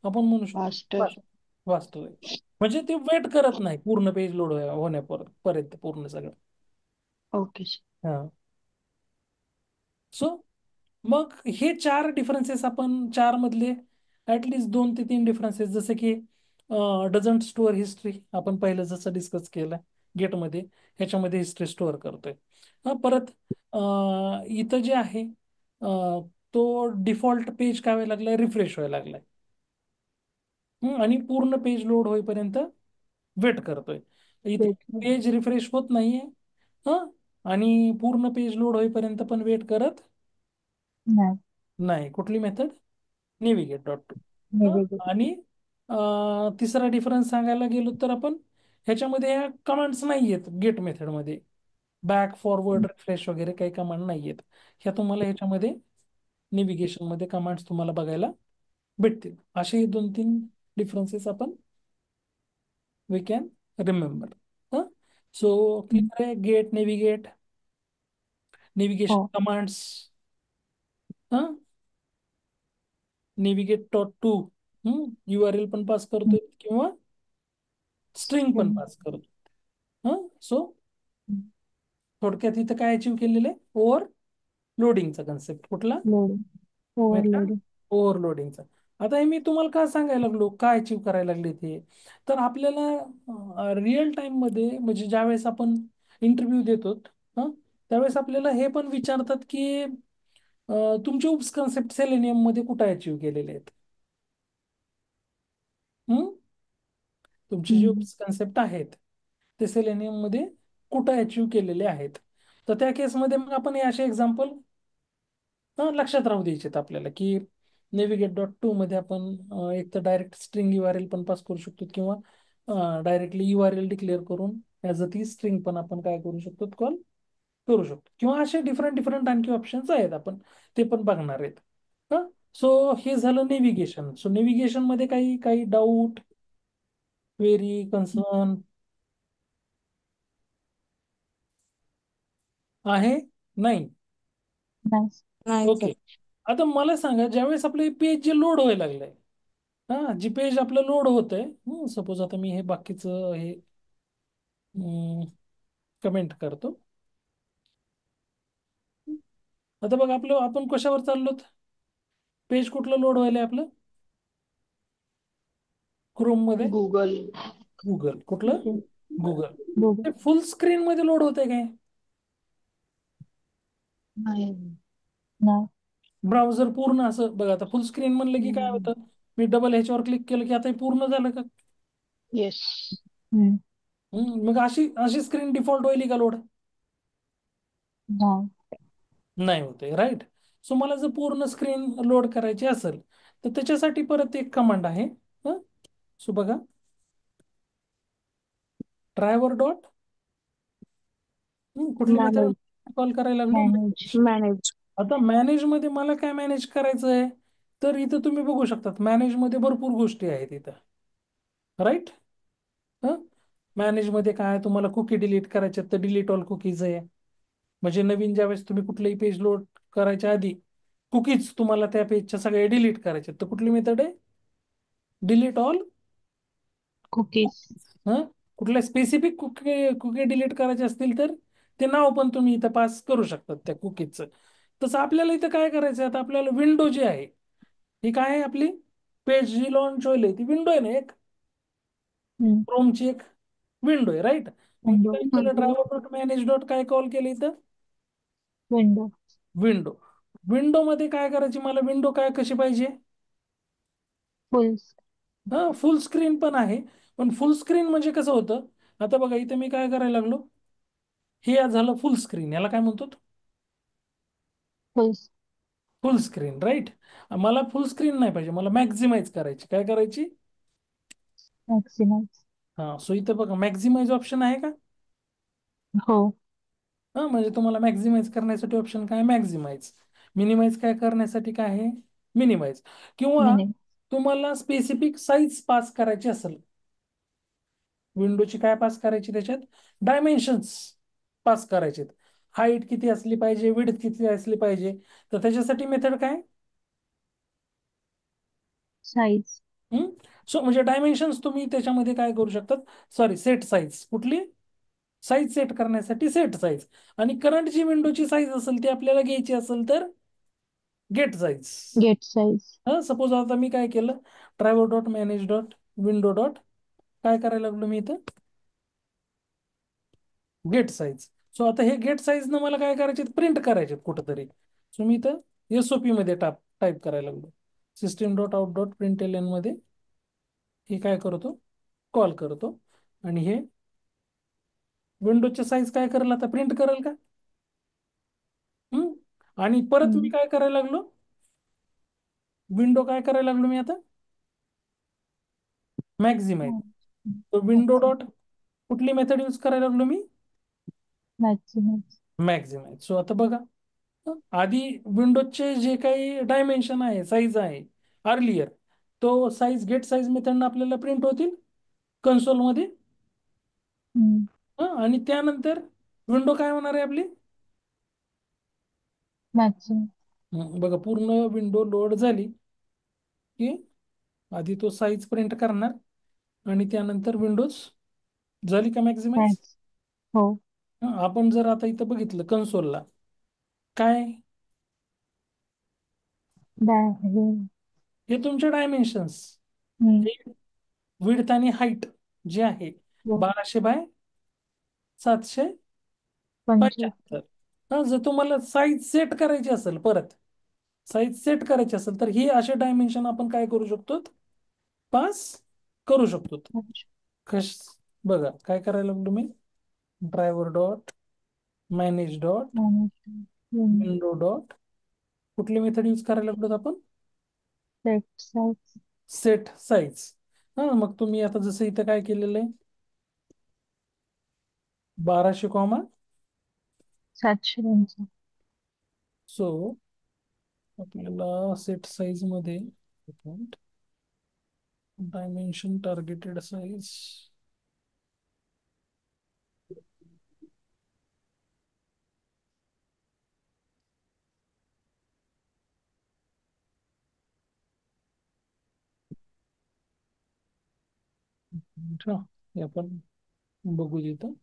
आपण म्हणू शकतो फास्टर. फास्टर आहे. म्हणजे ते वेट करत नाही पूर्ण पेज लोड होण्यापर्यंत पूर्ण सगळं. Okay sir. हा. सो मग हे 4 डिफरन्सेस आपण 4 मधले ऍटलिस्ट 2 ते 3 डिफरन्सेस, जसे की डझंट स्टोअर हिस्ट्री, आपण पहिलं जसं डिस्कस केलं गेटमध्ये, ह्याच्यामध्ये हिस्ट्री स्टोअर करतोय. परत इथं जे आहे तो डिफॉल्ट पेज काय व्हायला लागलाय, रिफ्रेश व्हायला लागलाय. आणि पूर्ण पेज लोड होईपर्यंत वेट करतोय. इथे भेटलं. पेज रिफ्रेश होत नाहीये. हं आणि पूर्ण पेज लोड होईपर्यंत पण वेट करत नाही. नाही. कुठली method? Navigate dot to. Navigate. आणि तिसरा डिफरन्स सांगायला गेलो तर आपण ह्याच्यामध्ये ह्या कमांड्स नाही आहेत गेट मेथडमध्ये. बॅक, फॉरवर्ड, रिफ्रेश वगैरे काही कमांड नाही आहेत. ह्या तुम्हाला ह्याच्यामध्ये नेव्हिगेशनमध्ये कमांड्स तुम्हाला बघायला भेटतील. असे 2-3 डिफरन्सेस आपण we can remember. So clear आहे. गेट, नेव्हिगेशन हो. Commands, navigate dot to URL पण पास करतोय किंवा स्ट्रिंग पण पास करतो. सो थोडक्यात इथं काय अचीव केलेलं आहे, ओव्हरलोडिंगचा कन्सेप्ट. कुठला? लोडिंग. माहित का? ओव्हरलोडिंग. ओव्हरलोडिंगचा. आता हे मी तुम्हाला का सांगायला लागलो, काय अचीव करायला लागले ते, तर आपल्याला रिअल टाइम मध्ये, म्हणजे ज्यावेळेस आपण इंटरव्ह्यू देतो त्यावेळेस आपल्याला हे पण विचारतात की तुमचे उप्स कन्सेप्ट सेलेनियम मध्ये कुठे अचीव केलेले आहेत. तुमचे जे उप्स कन्सेप्ट आहेत ते सेलेनियम मध्ये कुठे अचीव केलेले आहेत. तर त्या केसमध्ये मग आपण हे असे एक्झाम्पल लक्षात राहू द्यायचे आपल्याला, की नेव्हिगेट डॉट टू मध्ये आपण एक तर डायरेक्ट स्ट्रिंग URL पण पास करू शकतो, किंवा डायरेक्टली URL डिक्लेअर करून ॲज अ ती स्ट्रिंग पण आपण काय करू शकतो, कॉल करू शकतो. किंवा असे डिफरंट डिफरंट आणखी ऑप्शन्स आहेत, आपण ते पण बघणार आहेत. सो हे झालं नेव्हिगेशन. सो नेव्हिगेशन मध्ये काही काही डाऊट, क्वेरी, कन्सर्न आहे? नाही. नाही. नाही सर. ओके. आता मला सांगा, ज्यावेळेस आपले पेज जे लोड व्हायला लागलंय, जी पेज आपलं लोड होत आहे, सपोज आता मी हे बाकीचं हे कमेंट करतो. आता बघा, आपलं आपण कशावर चाललो, पेज कुठलं लोड व्हायलंय आपलं, क्रोम मध्ये, गुगल. गुगल. कुठलं? गुगल. गुगल. ते फुल स्क्रीन मध्ये लोड होतंय काय? नाही. नाही. ब्राउझर पूर्ण असं बघा, आता फुल स्क्रीन म्हणलं की काय होतं, मी डबल ह्याच्यावर क्लिक केलं की आता हे पूर्ण झालं का? येस. हम्म. मग अशी अशी स्क्रीन डिफॉल्ट होईल का लोड? नाही. नाही होते, राईट. सो मला जर पूर्ण स्क्रीन लोड करायची असेल तर त्याच्यासाठी परत एक कमांड आहे. सो बघा, ड्रायव्हर डॉट कुठली मेथड मॅनेज. कॉल करायला लागलो, मॅनेज. मॅनेज. आता मॅनेज मध्ये मला काय मॅनेज करायचं आहे, तर इथं तुम्ही बघू शकतात मॅनेज मध्ये भरपूर गोष्टी आहेत इथं, राईट. मॅनेज मध्ये काय, तुम्हाला कुकी डिलीट करायचे तर डिलीट ऑल कुकीज आहे. म्हणजे नवीन ज्यावेळेस तुम्ही कुठलंही पेज लोड करायच्या आधी कुकीज तुम्हाला त्या पेजच्या सगळ्या डिलीट करायचे, तर कुठली मेथड आहे, डिलीट ऑल. कुकीज. कुठल्या स्पेसिफिक कुकी कुकी डिलीट करायचे असतील तर ते नाव पण तुम्ही इथं पास करू शकतात त्या कुकीजचं. तसं आपल्याला इथं काय करायचं, आता आपल्याला विंडो जी आहे ही काय आहे, आपली पेज जी लॉन्च होईल ती विंडो आहे ना, एक क्रोमची एक विंडो आहे, राईट. मग विंडो. काय केलं, ड्रायव्हर डॉट मॅनेज डॉट काय कॉल केलं इथं, विंडो. विंडो. विंडो मध्ये काय करायची, मला विंडो काय कशी पाहिजे, फुल. फुल स्क्रीन पण आहे. पण फुल स्क्रीन म्हणजे कसं होतं, आता बघा इथं मी काय करायला लागलो, हे झालं फुल स्क्रीन, याला काय म्हणतो, फुल. फुल स्क्रीन, राईट. मला फुल स्क्रीन नाही पाहिजे, मला मॅक्झिमाइज करायची. काय करायची, मॅक्सिमाइज. सो इथं बघा मॅक्झिमाइज ऑप्शन आहे का, हो. म्हणजे तुम्हाला मॅक्झिमाइज करण्यासाठी ऑप्शन काय, मॅक्झिमाइज. मिनिमाइज काय करण्यासाठी काय आहे, मिनिमाइज. किंवा मिनिम. तुम्हाला स्पेसिफिक साईज पास करायची असेल, विंडोची काय पास करायची, त्याच्यात डायमेन्शन्स पास करायचे, हाईट किती असली पाहिजे, विड्थ किती असली पाहिजे. तर त्याच्यासाठी मेथड काय, साईज. सो म्हणजे डायमेन्शन्स तुम्ही त्याच्यामध्ये काय करू शकतात, सॉरी सेट साईज कुठली, साईज सेट करण्यासाठी सेट साईज, आणि करंट जी विंडोची साईज असेल ती आपल्याला घ्यायची असेल तर get size. Get size. Suppose आता मी काय केलं, driver dot manage dot window dot काय करायला लागलो मी इथं, गेट साईज. सो आता हे गेट साईज न मला काय करायचे, प्रिंट करायचे कुठंतरी. सो मी इथं SOP मध्ये टाईप करायला लागलो, सिस्टीम डॉट आउट डॉट प्रिंटएलएन मध्ये हे काय करतो, कॉल करतो, आणि हे विंडोचे साईज काय करेल आता, प्रिंट करेल का. आणि परत मी काय करायला लागलो, विंडो काय करायला लागलो मी आता, मॅक्झिमाइज. तो विंडो डॉट कुठली मेथड यूज करायला लागलो मी, मॅक्सिमाइज. मॅक्झिमाइज. सो आता बघा, आधी विंडोजचे जे काही डायमेन्शन आहे, साईज आहे अर्लियर, तो साईज गेट साईज मेथडनं आपल्याला प्रिंट होतील कन्सोलमध्ये. आणि त्यानंतर विंडो काय होणार आहे आपली, मॅक्सिमाइज. बघा पूर्ण विंडो लोड झाली की आधी तो साईज प्रिंट करणार, आणि त्यानंतर विंडोज झाली का मॅक्झिमाइज. मॅक्स. हो. आपण जर आता इथं बघितलं कन्सोलला काय, हे. हे तुमचे डायमेन्शन्स, हम्म. विड्थ आणि हाईट जे आहे हो. 1200 बाय 25. 775. जर तुम्हाला साईज सेट करायची असेल, परत साईज सेट करायची असेल, तर ही असे डायमेन्शन आपण काय करू शकतो, पास करू शकतो. कश बघा काय करायला लागलो मी, driver dot manage dot window dot कुठली मेथड यूज करायला लागलो आपण, सेट साईज. Set size. मग तुम्ही आता जसं इथं काय केलेलं आहे, 1200, 700. सो आपल्याला सेट साईज मध्ये डायमेन्शन टार्गेटेड साईज, हे आपण बघू इथं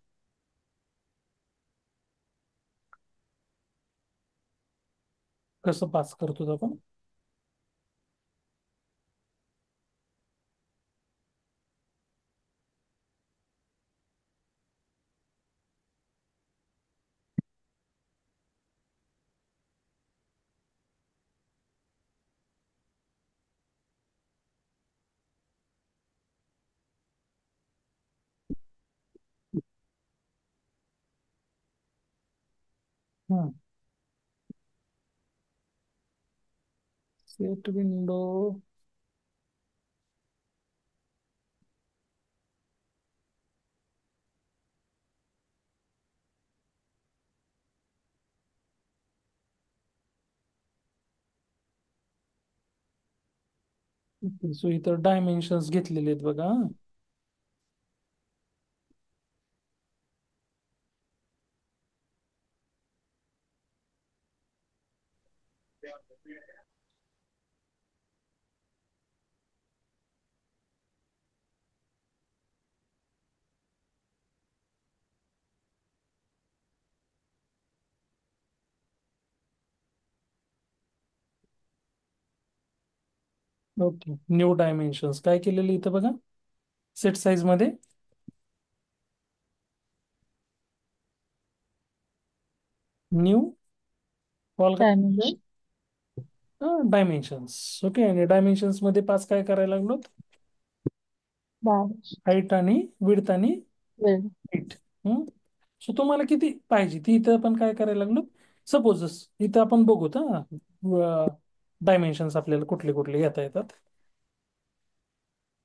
कसं पास करतो आपण. सेट विंडो, सो इथं डायमेन्शन्स घेतलेले आहेत बघा. ओके, न्यू डायमेन्शन्स काय केलेले इथं बघा, सेट साईज मध्ये new call dimension. Dimensions. Okay, आणि डायमेन्शन्स मध्ये पास काय करायला लागलो, 12. हाईट आणि विड्थ आणि वेळ. हाईट. सो तुम्हाला किती पाहिजे ती इथं आपण काय करायला लागलो, सपोज इथं आपण बघूत डायमेन्शन्स आपल्याला कुठले कुठले येता येतात.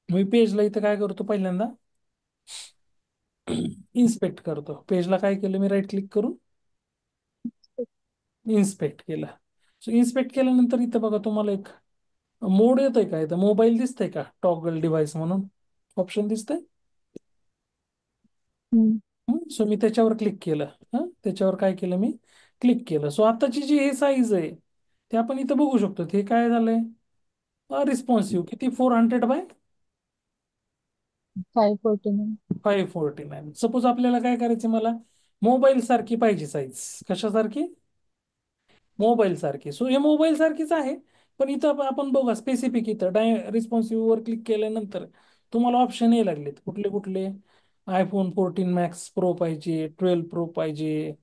मी पेजला इथं काय करतो, पहिल्यांदा इन्स्पेक्ट करतो. पेजला काय केलं मी, राईट क्लिक करून इन्स्पेक्ट केलं. सो इन्स्पेक्ट केल्यानंतर इथं बघा तुम्हाला एक मोड येतोय का, इथं मोबाईल दिसतंय का, टॉगल डिव्हाइस म्हणून ऑप्शन दिसतंय. सो मी त्याच्यावर क्लिक केलं. त्याच्यावर काय केलं मी, क्लिक केलं. सो आताची जी हे साईज आहे ते आपण इथं बघू शकतो. हे काय झालंय, रिस्पॉन्सिव्ह किती, 400 बाय 549. 549. सपोज आपल्याला काय करायचं, मला मोबाईल सारखी पाहिजे साईज. कशासारखी? मोबाईल सारखी. सो हे मोबाईल सारखीच आहे, पण इथं आपण बघा स्पेसिफिक, इथं रिस्पॉन्सिव्ह वर क्लिक केल्यानंतर तुम्हाला ऑप्शन यायला लागलेत. कुठले कुठले? आयफोन 14 मॅक्स प्रो पाहिजे, 12 प्रो पाहिजे,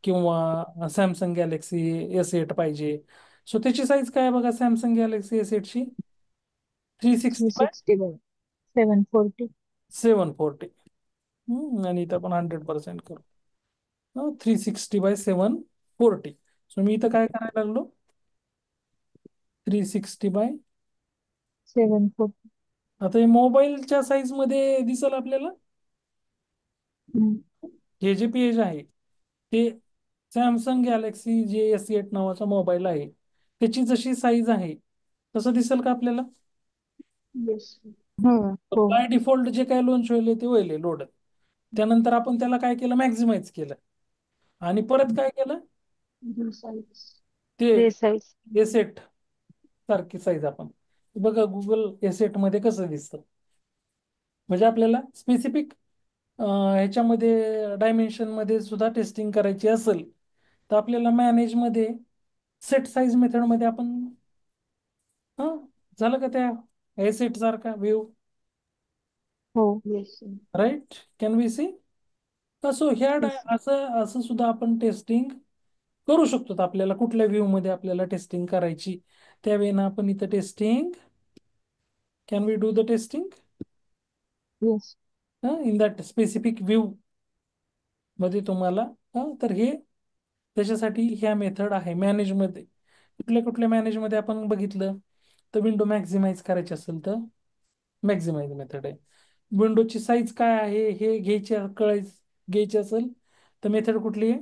किंवा सॅमसंग गॅलेक्सी S8 पाहिजे. सो त्याची साईज काय बघा, सॅमसंग गॅलेक्सी S8 ची 360 बाय 360 बाय 740. 740. आणि इथं आपण 100% करू. 360 बाय 740. सो मी इथं काय करायला लागलो, 360 बाय. 740. आता हे मोबाईलच्या साईज मध्ये दिसल आपल्याला. हे जे पेज आहे ते सॅमसंग गॅलेक्सी जे S8 नावाचा मोबाईल आहे, त्याची जशी साईज आहे तसं दिसेल का आपल्याला? येस. हो. हो. बाय डिफॉल्ट जे काय लॉन्च होईल ते होईल लोड. त्यानंतर आपण त्याला काय केलं, मॅक्झिमाइज केलं, आणि परत काय केलं, ते रे साईज. S8 सारखी साईज आपण बघा गुगल S8 मध्ये कसं दिसतं. म्हणजे आपल्याला स्पेसिफिक ह्याच्यामध्ये डायमेन्शन मध्ये सुद्धा टेस्टिंग करायची असेल तर आपल्याला मॅनेज मध्ये सेट साईज मेथड मध्ये आपण, हा झालं का त्या S8 सारखा व्ह्यू, हो. Yes. Right? Can we see? असो येस. असं असं सुद्धा आपण टेस्टिंग करू शकतो. तर आपल्याला कुठल्या व्ह्यू मध्ये आपल्याला टेस्टिंग करायची, त्यावेळेला आपण इथं testing, can we do the testing yes. In that specific view मध्ये तुम्हाला. तर हे त्याच्यासाठी ह्या मेथड आहे मॅनेजमध्ये. कुठल्या कुठल्या मॅनेजमध्ये आपण बघितलं तर विंडो मॅक्झिमाइज करायची असेल तर मॅक्झिमाइज मेथड आहे. विंडोची साईज काय आहे हे घ्यायची असेल तर मेथड कुठली आहे?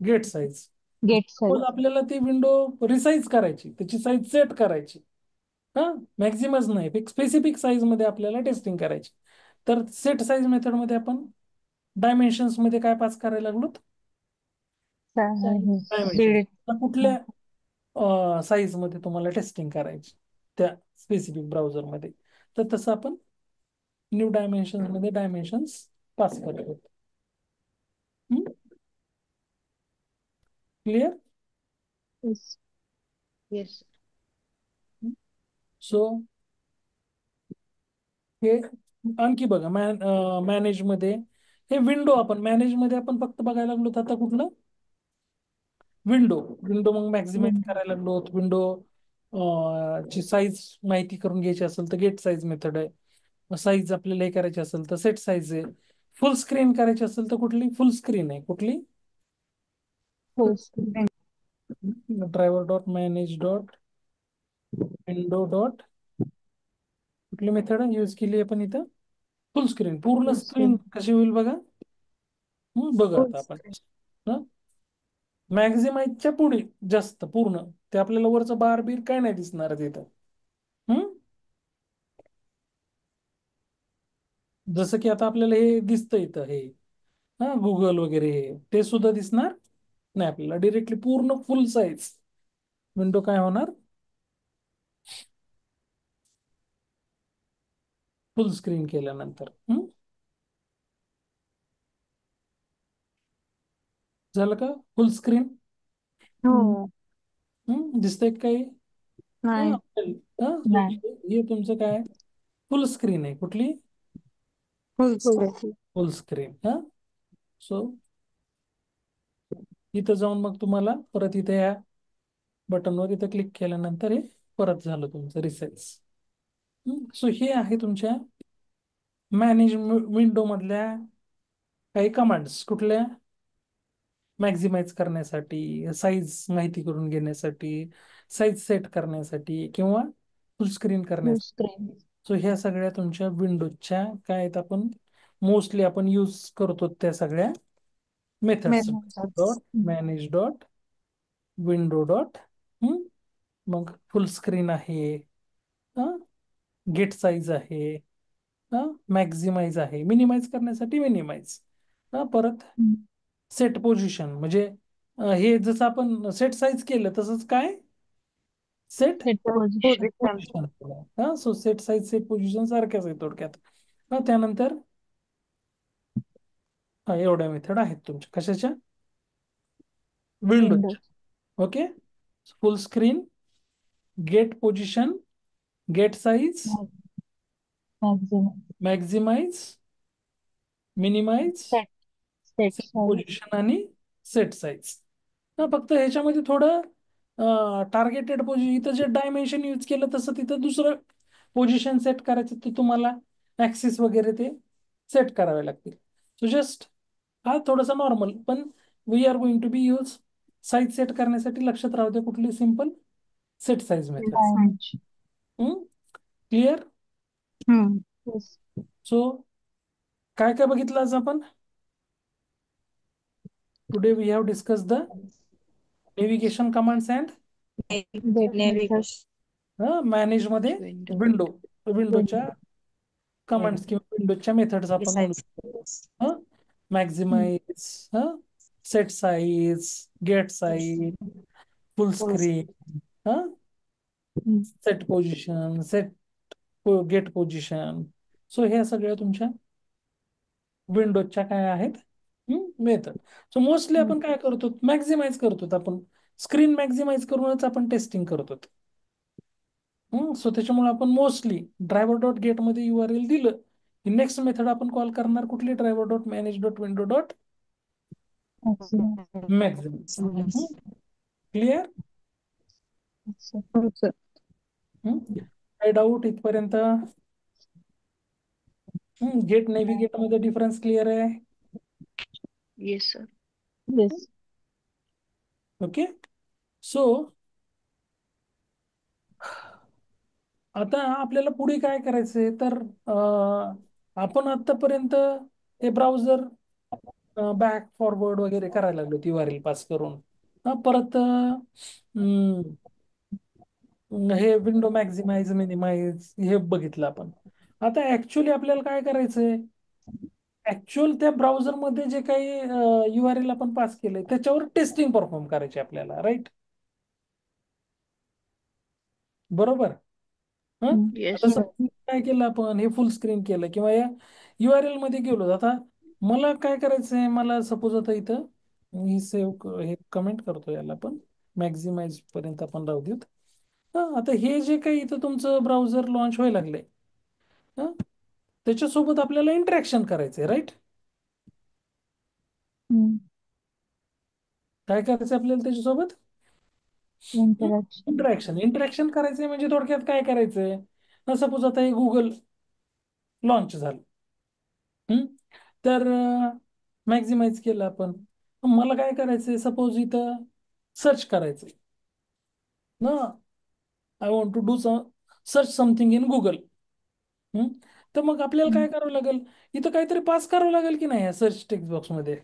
Get size. Get suppose size. आपल्याला ती विंडो रिसाईज करायची, त्याची साईज सेट करायची, हा मॅक्झिमच नाही, एक स्पेसिफिक साईज मध्ये आपल्याला टेस्टिंग करायची, तर सेट साईज मेथड मध्ये आपण डायमेन्शन्स मध्ये काय पास करायला लागलो, डायमेन्शन दीड. कुठल्या साईज मध्ये तुम्हाला टेस्टिंग करायची त्या स्पेसिफिक ब्राउझर मध्ये, तर तसं आपण न्यू डायमेन्शन मध्ये डायमेन्शन्स पास करतो. क्लिअर? येस. येस. सो हे आणखी बघा मॅनेज मध्ये हे विंडो, आपण मॅनेज मध्ये आपण फक्त बघायला लागलो आता कुठलं, विंडो. विंडो मग मॅक्झिमाइज करायला लागलो. विंडो ची साईज माहिती करून घ्यायची असेल तर गेट साईज मेथड आहे. साईज आपल्याला हे करायची असेल तर सेट साईज आहे. फुल स्क्रीन करायची असेल तर कुठली फुल स्क्रीन आहे, कुठली? फुल screen. Driver dot manage dot window dot, कुठली मेथड यूज केली आपण इथं? फुल स्क्रीन. पूर्ण फुल स्क्रीन स्क्रीन. कशी होईल बघा. बघा फुल आता आपण स्क्रीन. मॅक्झिमाइजच्या पुढे जास्त पूर्ण, ते आपल्याला वरचं बार बीर काय नाही दिसणार तिथं. हम्म जसं की आता आपल्याला हे दिसतं इथं, हे गुगल वगैरे हे ते सुद्धा दिसणार नाही आपल्याला. डिरेक्टली पूर्ण फुल साईज विंडो काय होणार, फुल स्क्रीन केल्यानंतर. झालं का फुल स्क्रीन? हो. दिसतंय का काही? नाही. so नाही. हे तुमचं काय फुल स्क्रीन आहे. कुठली? फुल फुल स्क्रीन. स्क्रीन. फुल स्क्रीन. सो इथं जाऊन मग तुम्हाला परत इथे या बटनवर इथं क्लिक केल्यानंतर हे परत झालं तुमचं रिसाईज. सो हे आहे तुमच्या मॅनेज विंडो मधल्या काही कमांड्स. कुठल्या? मॅक्झिमाइज करण्यासाठी, साईज माहिती करून घेण्यासाठी, साईज सेट करण्यासाठी, किंवा फुल स्क्रीन फुल करण्यासाठी. स्क्रीन. सो ह्या सगळ्या तुमच्या विंडोजच्या काय आहेत, आपण मोस्टली आपण यूज करतो त्या सगळ्या methods. Methods. Dot manage dot window dot, मग फुल स्क्रीन आहे, गेट साईज आहे, मॅक्झिमाइज आहे, मिनिमाइज करण्यासाठी मिनिमाइज, परत सेट पोझिशन म्हणजे हे जसं आपण सेट साईज केलं तसंच काय set set position. Position. Position. हा, so set size set position सारख्याच आहे थोडक्यात. हा, त्यानंतर हा, एवढ्या मेथड आहेत तुमच्या कशाच्या, windows. Windows. Okay, full screen, get position, get size, maximum. Maximize, minimize, set. Set set size. Position आणि सेट साईज. फक्त ह्याच्यामध्ये थोडं टार्गेटेड पोझिशन, इथं जे डायमेन्शन यूज केलं तसं तिथं दुसरं पोझिशन सेट करायचं, ते तुम्हाला ऍक्सिस वगैरे ते सेट करावे लागतील. सो जस्ट हा थोडासा नॉर्मल, पण we are going to be use size set करण्यासाठी लक्षात राहू दे कुठली, simple set size method. Dimension. Clear. Hmm. Yes. So काय काय बघितलं आज आपण. Today we have discuss the navigation commands and navigation. Manage मध्ये विंडो. विंडोच्या कमांड्स किंवा विंडोच्या मेथड्स आपण म्हणू. Maximize, set size, get size, full screen, set position, set get position. So ह्या सगळ्या तुमच्या विंडोजच्या काय आहेत मेथड. सो मोस्टली आपण काय करतो, मॅक्झिमाइज करतो, आपण स्क्रीन मॅक्झिमाइज करूनच आपण टेस्टिंग करतो. सो त्याच्यामुळे आपण मोस्टली ड्रायव्हर डॉट गेट मध्ये URL दिलं, नेक्स्ट मेथड आपण कॉल करणार कुठली, driver dot manage dot window dot maximise. Clear. हो सर. काय डाऊट इथपर्यंत. गेट नेव्हिगेट मध्ये डिफरन्स क्लिअर आहे. Yes sir. Yes. Okay, so आता आपल्याला पुढे काय करायचंय, तर आपण आतापर्यंत हे ब्राउझर बॅक फॉरवर्ड वगैरे करायला लागलो URL पास करून. परत हे विंडो मॅक्झिमाइज मिनिमाइज हे बघितलं आपण. आता ऍक्च्युअली आपल्याला काय करायचंय, ऍक्च्युअल त्या ब्राउझर मध्ये जे काही URL आपण पास केलंय त्याच्यावर टेस्टिंग परफॉर्म करायची आपल्याला, राईट. बरोबर. येस आता सर. समजा काय केलं आपण, हे फुल स्क्रीन केलं किंवा या URL मध्ये गेलो. आता मला काय करायचंय, मला सपोज आता इथं मी हे कमेंट करतो, याला पण मॅक्झिमाइज पर्यंत आपण राहू देत. आता हे जे काही इथं तुमचं ब्राउझर लॉन्च व्हायला लागलंय, त्याच्यासोबत आपल्याला इंटरॅक्शन करायचंय, राईट. काय करायचं आपल्याला त्याच्यासोबत, इंटरॅक्शन. इंटरॅक्शन करायचंय. म्हणजे थोडक्यात काय करायचंय, सपोज आता हे गुगल लॉन्च झालं, तर मॅक्झिमाइज केलं आपण. मला काय करायचंय, सपोज इथं सर्च करायचंय ना, I want to do search something in Google. तर मग आपल्याला काय करावं लागेल, इथं काहीतरी पास करावं लागेल की नाही या सर्च टेक्स्ट बॉक्स मध्ये.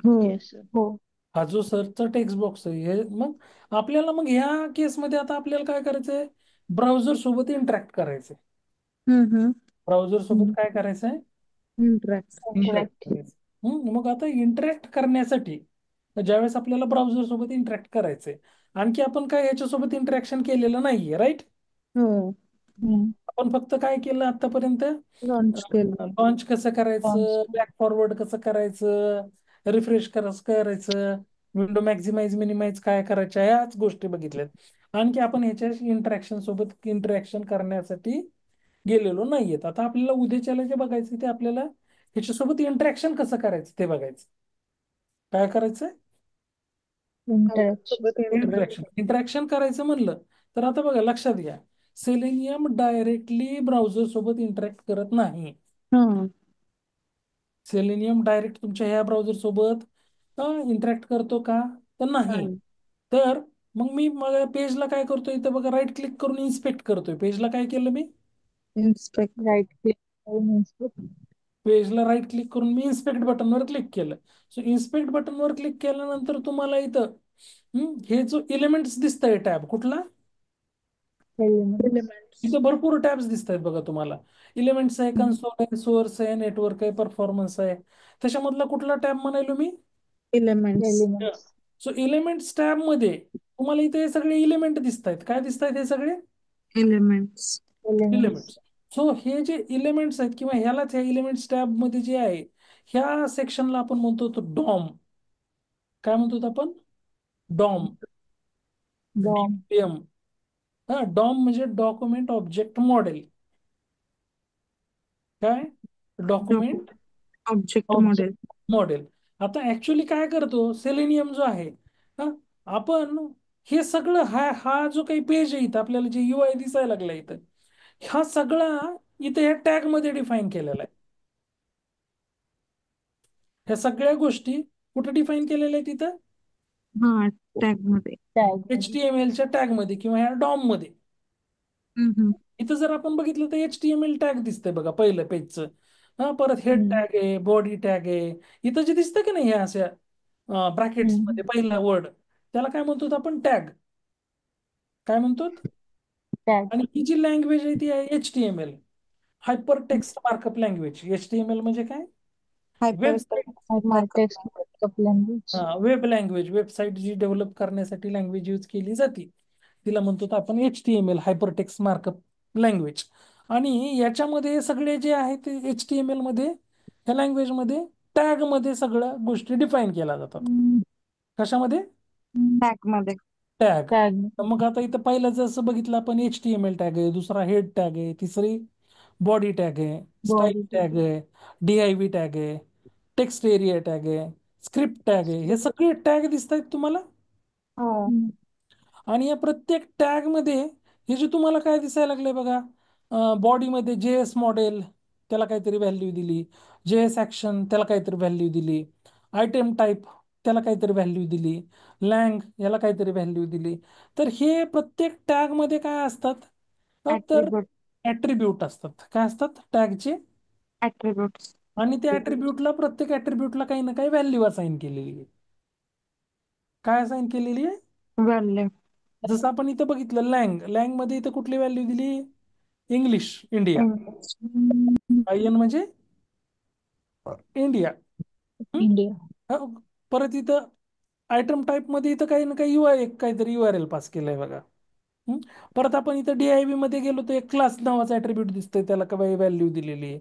हो. Yes sir. हो. हा जो सर्चचा टेक्स्ट बॉक्स आहे, हे मग आपल्याला मग ह्या केसमध्ये आता आपल्याला काय करायचंय, ब्राउझर सोबत इंटरॅक्ट करायचंय. हम्म. ब्राउझर सोबत काय करायचंय, इंटरॅक्ट. Interact interact. करायचं. मग आता इंटरॅक्ट करण्यासाठी ज्यावेळेस आपल्याला ब्राउझर सोबत इंटरॅक्ट करायचंय, आणखी आपण काय याच्यासोबत इंटरॅक्शन केलेलं नाहीये, राईट. हो. आपण फक्त काय केलं आतापर्यंत, लॉन्च केलं. लॉन्च कसं लॉन्च. करायचं, बॅक फॉरवर्ड कसं करायचं, रिफ्रेश कसं करायचं, विंडो मॅक्झिमाइज मिनिमाइज काय करायच्या, याच गोष्टी बघितल्यात. आणखी आपण ह्याच्या इंटरॅक्शन सोबत इंटरॅक्शन करण्यासाठी गेलेलो नाहीयेत. आता आपल्याला उद्याच्याला जे बघायचं ते आपल्याला ह्याच्यासोबत इंटरॅक्शन कसं करायचं ते बघायचं. काय करायचं, इंटरॅक्शन. सोबत इंटरॅक्ट. इंटरॅक्शन करायचं म्हणलं तर आता बघा लक्षात घ्या, सेलेनियम डायरेक्टली ब्राउझर सोबत इंटरॅक्ट करत नाही. हम्म. सेलेनियम डायरेक्ट तुमच्या ह्या ब्राउझर सोबत इंटरॅक्ट करतो का, तर नाही. तर मग मी पेजला काय करतोय, इथं बघा राईट क्लिक करून इन्स्पेक्ट करतोय. पेजला काय केलं मी, इन्स्पेक्ट. राईट क्लिक करून इन्स्पेक्ट. पेजला राईट क्लिक करून मी इन्स्पेक्ट बटनवर क्लिक केलं. सो इन्स्पेक्ट बटनवर क्लिक केल्यानंतर तुम्हाला इथं हे जो एलिमेंट्स दिसतंय टॅब कुठला, एलिमेंट्स. एलिमेंट्स. इथं भरपूर टॅब्स दिसत आहेत बघा तुम्हाला. एलिमेंट्स आहे, कन्सोल आहे, सोर्स आहे, नेटवर्क आहे, परफॉर्मन्स आहे. त्याच्यामधला कुठला टॅब म्हणायलो मी, elements. Elements. So elements tab मध्ये तुम्हाला इथे हे सगळे एलिमेंट दिसत आहेत. काय दिसत आहेत हे सगळे एलिमेंट्स. एलिमेंट्स. एलिमेंट्स. सो हे जे एलिमेंट्स आहेत किंवा ह्यालाच ह्या एलिमेंट्स टॅब मध्ये जे आहे ह्या सेक्शनला आपण म्हणतो तो डॉम. काय म्हणतो आपण? डॉम. बॉम्ब. डीएम. हा, डॉम म्हणजे डॉक्युमेंट ऑब्जेक्ट मॉडेल. काय? Document object model. Object. Model. आता ऍक्च्युली काय करतो सेलेनियम जो आहे, हा, आपण हे सगळं हा हा जो काही पेज आहे इथं आपल्याला जे UI दिसायला लागला इथं, हा सगळा इथे ह्या टॅग मध्ये डिफाईन केलेला आहे. ह्या सगळ्या गोष्टी कुठे डिफाईन केलेल्या आहेत इथं? हा, टॅग मध्ये. टॅग. HTML टॅग मध्ये किंवा ह्या डॉम मध्ये. हम्म. इथं जर आपण बघितलं तर HTML टॅग दिसतंय बघा पहिलं पेजचं. हा, परत हेड टॅग आहे, बॉडी टॅग आहे. इथं जे दिसतं की नाही ह्या अशा ब्रॅकेट्स मध्ये पहिला वर्ड, त्याला काय म्हणतो आपण? टॅग. काय म्हणतो? टॅग. आणि ही जी लँग्वेज आहे ती आहे HTML, hyper text markup language. HTML म्हणजे काय? Hyper website. Hyper markup. Text markup language. Web language, website जी डेव्हलप करण्यासाठी लँग्वेज यूज केली जाते तिला म्हणतो आपण HTML, hyper text markup language. आणि याच्यामध्ये सगळे जे आहे ते HTML मध्ये, ह्या लँग्वेज मध्ये टॅग मध्ये सगळ्या गोष्टी डिफाईन केल्या जातात. कशामध्ये? टॅग मध्ये. टॅग. टॅग. मग आता इथं पहिलं जसं बघितलं आपण HTML टॅग आहे, दुसरा हेड टॅग आहे, तिसरी बॉडी टॅग आहे, स्टाईल बॉडी टॅग टॅग. आहे, DIV टॅग आहे, टेक्स्ट एरिया टॅग आहे, स्क्रिप्ट टॅग आहे. हे सगळे टॅग दिसत आहेत तुम्हाला. हो. आणि या प्रत्येक टॅग मध्ये हे जे तुम्हाला काय दिसायला लागलंय बघा, बॉडीमध्ये JS मॉडेल त्याला काहीतरी व्हॅल्यू दिली, JS ऍक्शन त्याला काहीतरी व्हॅल्यू दिली, आयटम टाईप त्याला काहीतरी व्हॅल्यू दिली, लँग याला काहीतरी व्हॅल्यू दिली. तर हे प्रत्येक टॅग मध्ये काय असतात? तर ऍट्रिब्यूट. ऍट्रिब्यूट असतात. काय असतात टॅगचे? ऍट्रिब्यूट्स. आणि त्या ऍट्रिब्यूटला, प्रत्येक ऍट्रिब्यूटला काही ना काही व्हॅल्यू असाइन केलेली आहे. काय असाइन केलेली आहे? व्हॅल्यू. जसं आपण इथं बघितलं लँग. लँग मध्ये इथं कुठली व्हॅल्यू दिली? English, India. IN म्हणजे इंडिया. हं? इंडिया. हो. परत इथं आयटम टाईप मध्ये इथं काही ना काही UI, एक काहीतरी URL पास केलंय बघा. हं? परत आपण इथं DIV मध्ये गेलो तर एक क्लास नावाचा ऍट्रिब्यूट दिसतोय, त्याला काही व्हॅल्यू दिलेली आहे.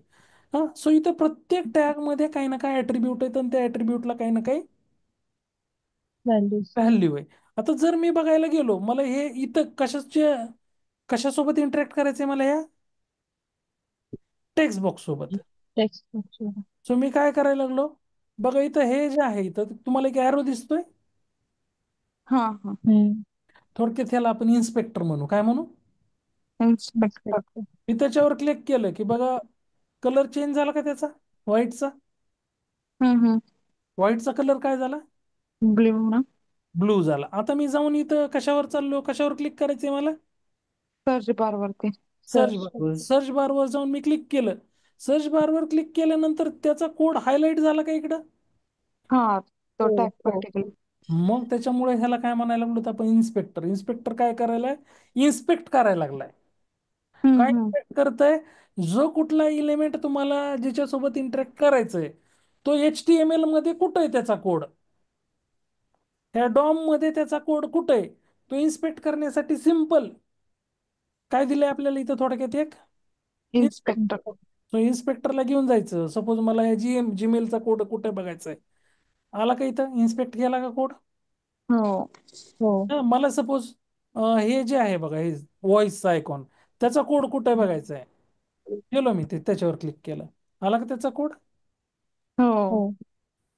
हा, सो इथं प्रत्येक टॅग मध्ये काही ना काही ऍट्रिब्यूट आहेत आणि त्या ऍट्रिब्यूटला काही ना काही व्हॅल्यूज. व्हॅल्यू आहे. आता जर मी बघायला गेलो, मला हे इथं कशासोबत इंटरॅक्ट करायचंय मला? या टेक्स्ट बॉक्स सोबत. टेक्स्ट. सो मी काय करायला लागलो बघा, इथं हे जे आहे इथं तुम्हाला एक ॲरो दिसतोय. हा हा. थोडक्यात ह्याला आपण इन्स्पेक्टर म्हणू. काय म्हणू? इन्स्पेक्टर. मी त्याच्यावर क्लिक केलं की बघा, कलर चेंज झाला का त्याचा? व्हाईटचा. हम्म. व्हाईटचा कलर काय झाला? ब्ल्यू ना. ब्लू झाला. आता मी जाऊन इथं कशावर चाललो, कशावर क्लिक करायचंय मला? सर्च बार वरती. Search search. बारवर. सर्च बारवर जाऊन मी क्लिक केलं. सर्च बारवर क्लिक केल्यानंतर त्याचा कोड हायलाइट झाला का इकडं? हा, तो हो टॅग हो. पर्टिक्युलर. मग त्याच्यामुळे ह्याला काय म्हणायला लागलो आपण? इन्स्पेक्टर. इन्स्पेक्टर काय करायला? इन्स्पेक्ट करायला लागलाय. काय हम्म. इन्स्पेक्ट करतंय? जो कुठला इलिमेंट तुम्हाला ज्याच्यासोबत इंटरॅक्ट करायचंय तो HTML मध्ये कुठं आहे त्याचा कोड, ह्या डॉम मध्ये त्याचा कोड कुठं आहे, तो इन्स्पेक्ट करण्यासाठी सिंपल काय दिलंय आपल्याला इथं थोडक्यात? एक इन्स्पेक्टर. इन्स्पेक्टर. सो इन्स्पेक्टरला घेऊन जायचं. सपोज मला या जीमेलचा कोड कुठे बघायचा आहे, आला का इथं? इन्स्पेक्ट केला का कोड? हो. हो. मला सपोज हे जे आहे बघा, हे व्हॉइसचा आयकॉन, त्याचा कोड कुठे बघायचा आहे, गेलो मी त्याच्यावर क्लिक केलं, आला का त्याचा कोड? हो. हो.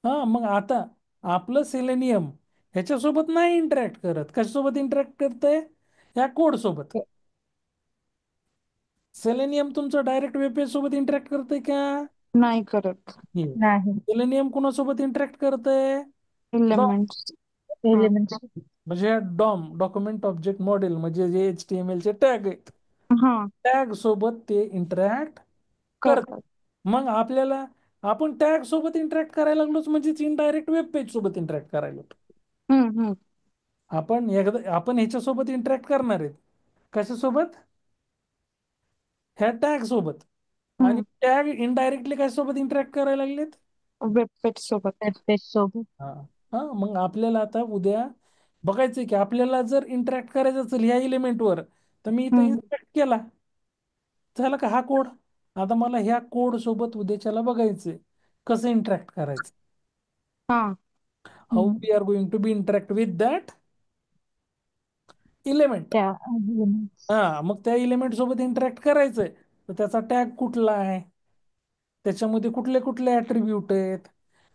हा, मग आता आपलं सेलेनियम ह्याच्यासोबत नाही इंटरॅक्ट करत. कशासोबत इंटरॅक्ट करतंय? ह्या कोड सोबत. सेलेनियम तुमचं डायरेक्ट वेब पेज सोबत इंटरॅक्ट करतंय का? नाही करत. नाही. सेलेनियम कुणासोबत इंटरॅक्ट करतंय? डॉम. एलिमेंट्स. हा. एलिमेंट्स. म्हणजे डॉम, डॉक्युमेंट ऑब्जेक्ट मॉडेल, म्हणजे जे HTML चे टॅग आहेत, हा, टॅग सोबत ते इंटरॅक्ट करत. करतात. मग आपण टॅग सोबत इंटरॅक्ट करायला लागलोच म्हणजे इनडायरेक्ट वेब पेज सोबत इंटरॅक्ट करायला लागलो. हम्म. आपण ह्याच्यासोबत इंटरॅक्ट करणार आहेत. कशासोबत? ह्या टॅग सोबत. आणि टॅग इनडायरेक्टली कशासोबत इंटरॅक्ट करायला लागलेत? वेब पेज सोबत. वेब पेज सोबत. हा, हा, मग आपल्याला आता उद्या बघायचंय की आपल्याला जर इंटरॅक्ट करायचं असेल ह्या इलिमेंटवर, तर मी इथं हम्म. इन्स्पेक्ट केला, झालं का हा कोड. आता मला ह्या कोड सोबत उद्याच्याला बघायचंय कसं इंटरॅक्ट करायचं. हा. How hmm. We are going to be interact with that element. त्या elements. हा, मग त्या इलिमेंट सोबत इंटरॅक्ट करायचंय, तर त्याचा टॅग कुठला आहे, त्याच्यामध्ये कुठले कुठले ऍट्रिब्यूट आहेत,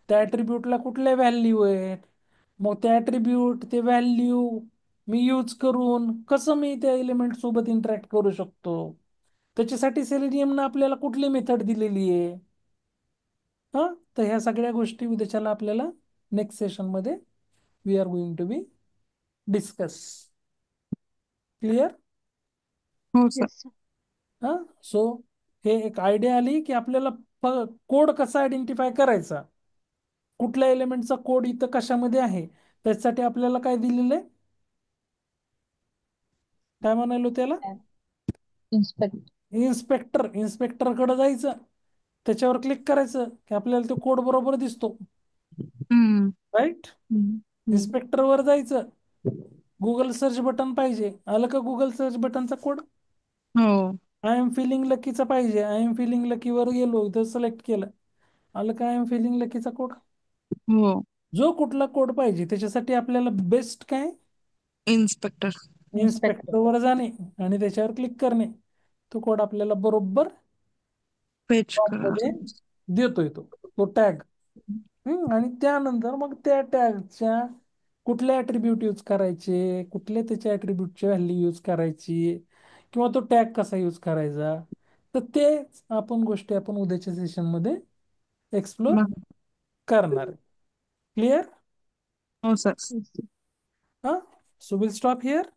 त्या ऍट्रिब्यूटला कुठल्या व्हॅल्यू आहेत, मग त्या ऍट्रिब्यूट ते व्हॅल्यू मी यूज करून कसं मी त्या एलिमेंट सोबत इंटरॅक्ट करू शकतो, त्याच्यासाठी सेलेनियमनं आपल्याला कुठली मेथड दिलेली आहे. हा, तर ह्या सगळ्या गोष्टी उद्याच्याला आपल्याला नेक्स्ट सेशन मध्ये we are going to be discuss. Clear? हो सर. Yes sir. हा, सो हे एक आयडिया आली की आपल्याला कोड कसा आयडेंटिफाय करायचा, कुठल्या एलिमेंटचा कोड इथं कशामध्ये आहे, त्याच्यासाठी आपल्याला काय दिलेलं आहे, काय म्हणालो त्याला, Inspect. इन्स्पेक्टरकडे जायचं, त्याच्यावर क्लिक करायचं की आपल्याला तो कोड बरोबर दिसतो. हम्म. राईट, हम्म. हम्म. इन्स्पेक्टरवर जायचं, गुगल सर्च बटन पाहिजे, आलं का गुगल सर्च बटनचा कोड. हो. आय एम फिलिंग लकीचा पाहिजे, आय एम फिलिंग लकीवर गेलो, इथं सिलेक्ट केलं, आलं का आय एम फिलिंग लकीचा कोड. हो. जो कुठला कोड पाहिजे त्याच्यासाठी आपल्याला बेस्ट काय, इन्स्पेक्टर. Inspect. इन्स्पेक्टरवर जाणे आणि त्याच्यावर क्लिक करणे, तो कोड आपल्याला बरोबर पेज करा. मध्ये देतोय तो टॅग. आणि त्यानंतर मग त्या टॅगच्या कुठले ऍट्रिब्यूट यूज करायचे, कुठले त्याच्या ऍट्रिब्यूटची व्हॅल्यू यूज करायची, किंवा तो टॅग कसा यूज करायचा, तर तेच आपण गोष्टी आपण उद्याच्या सेशन मध्ये एक्सप्लोर मग. करणार. क्लिअर? हो सर. Yes. हा, सो विल स्टॉप हिअर.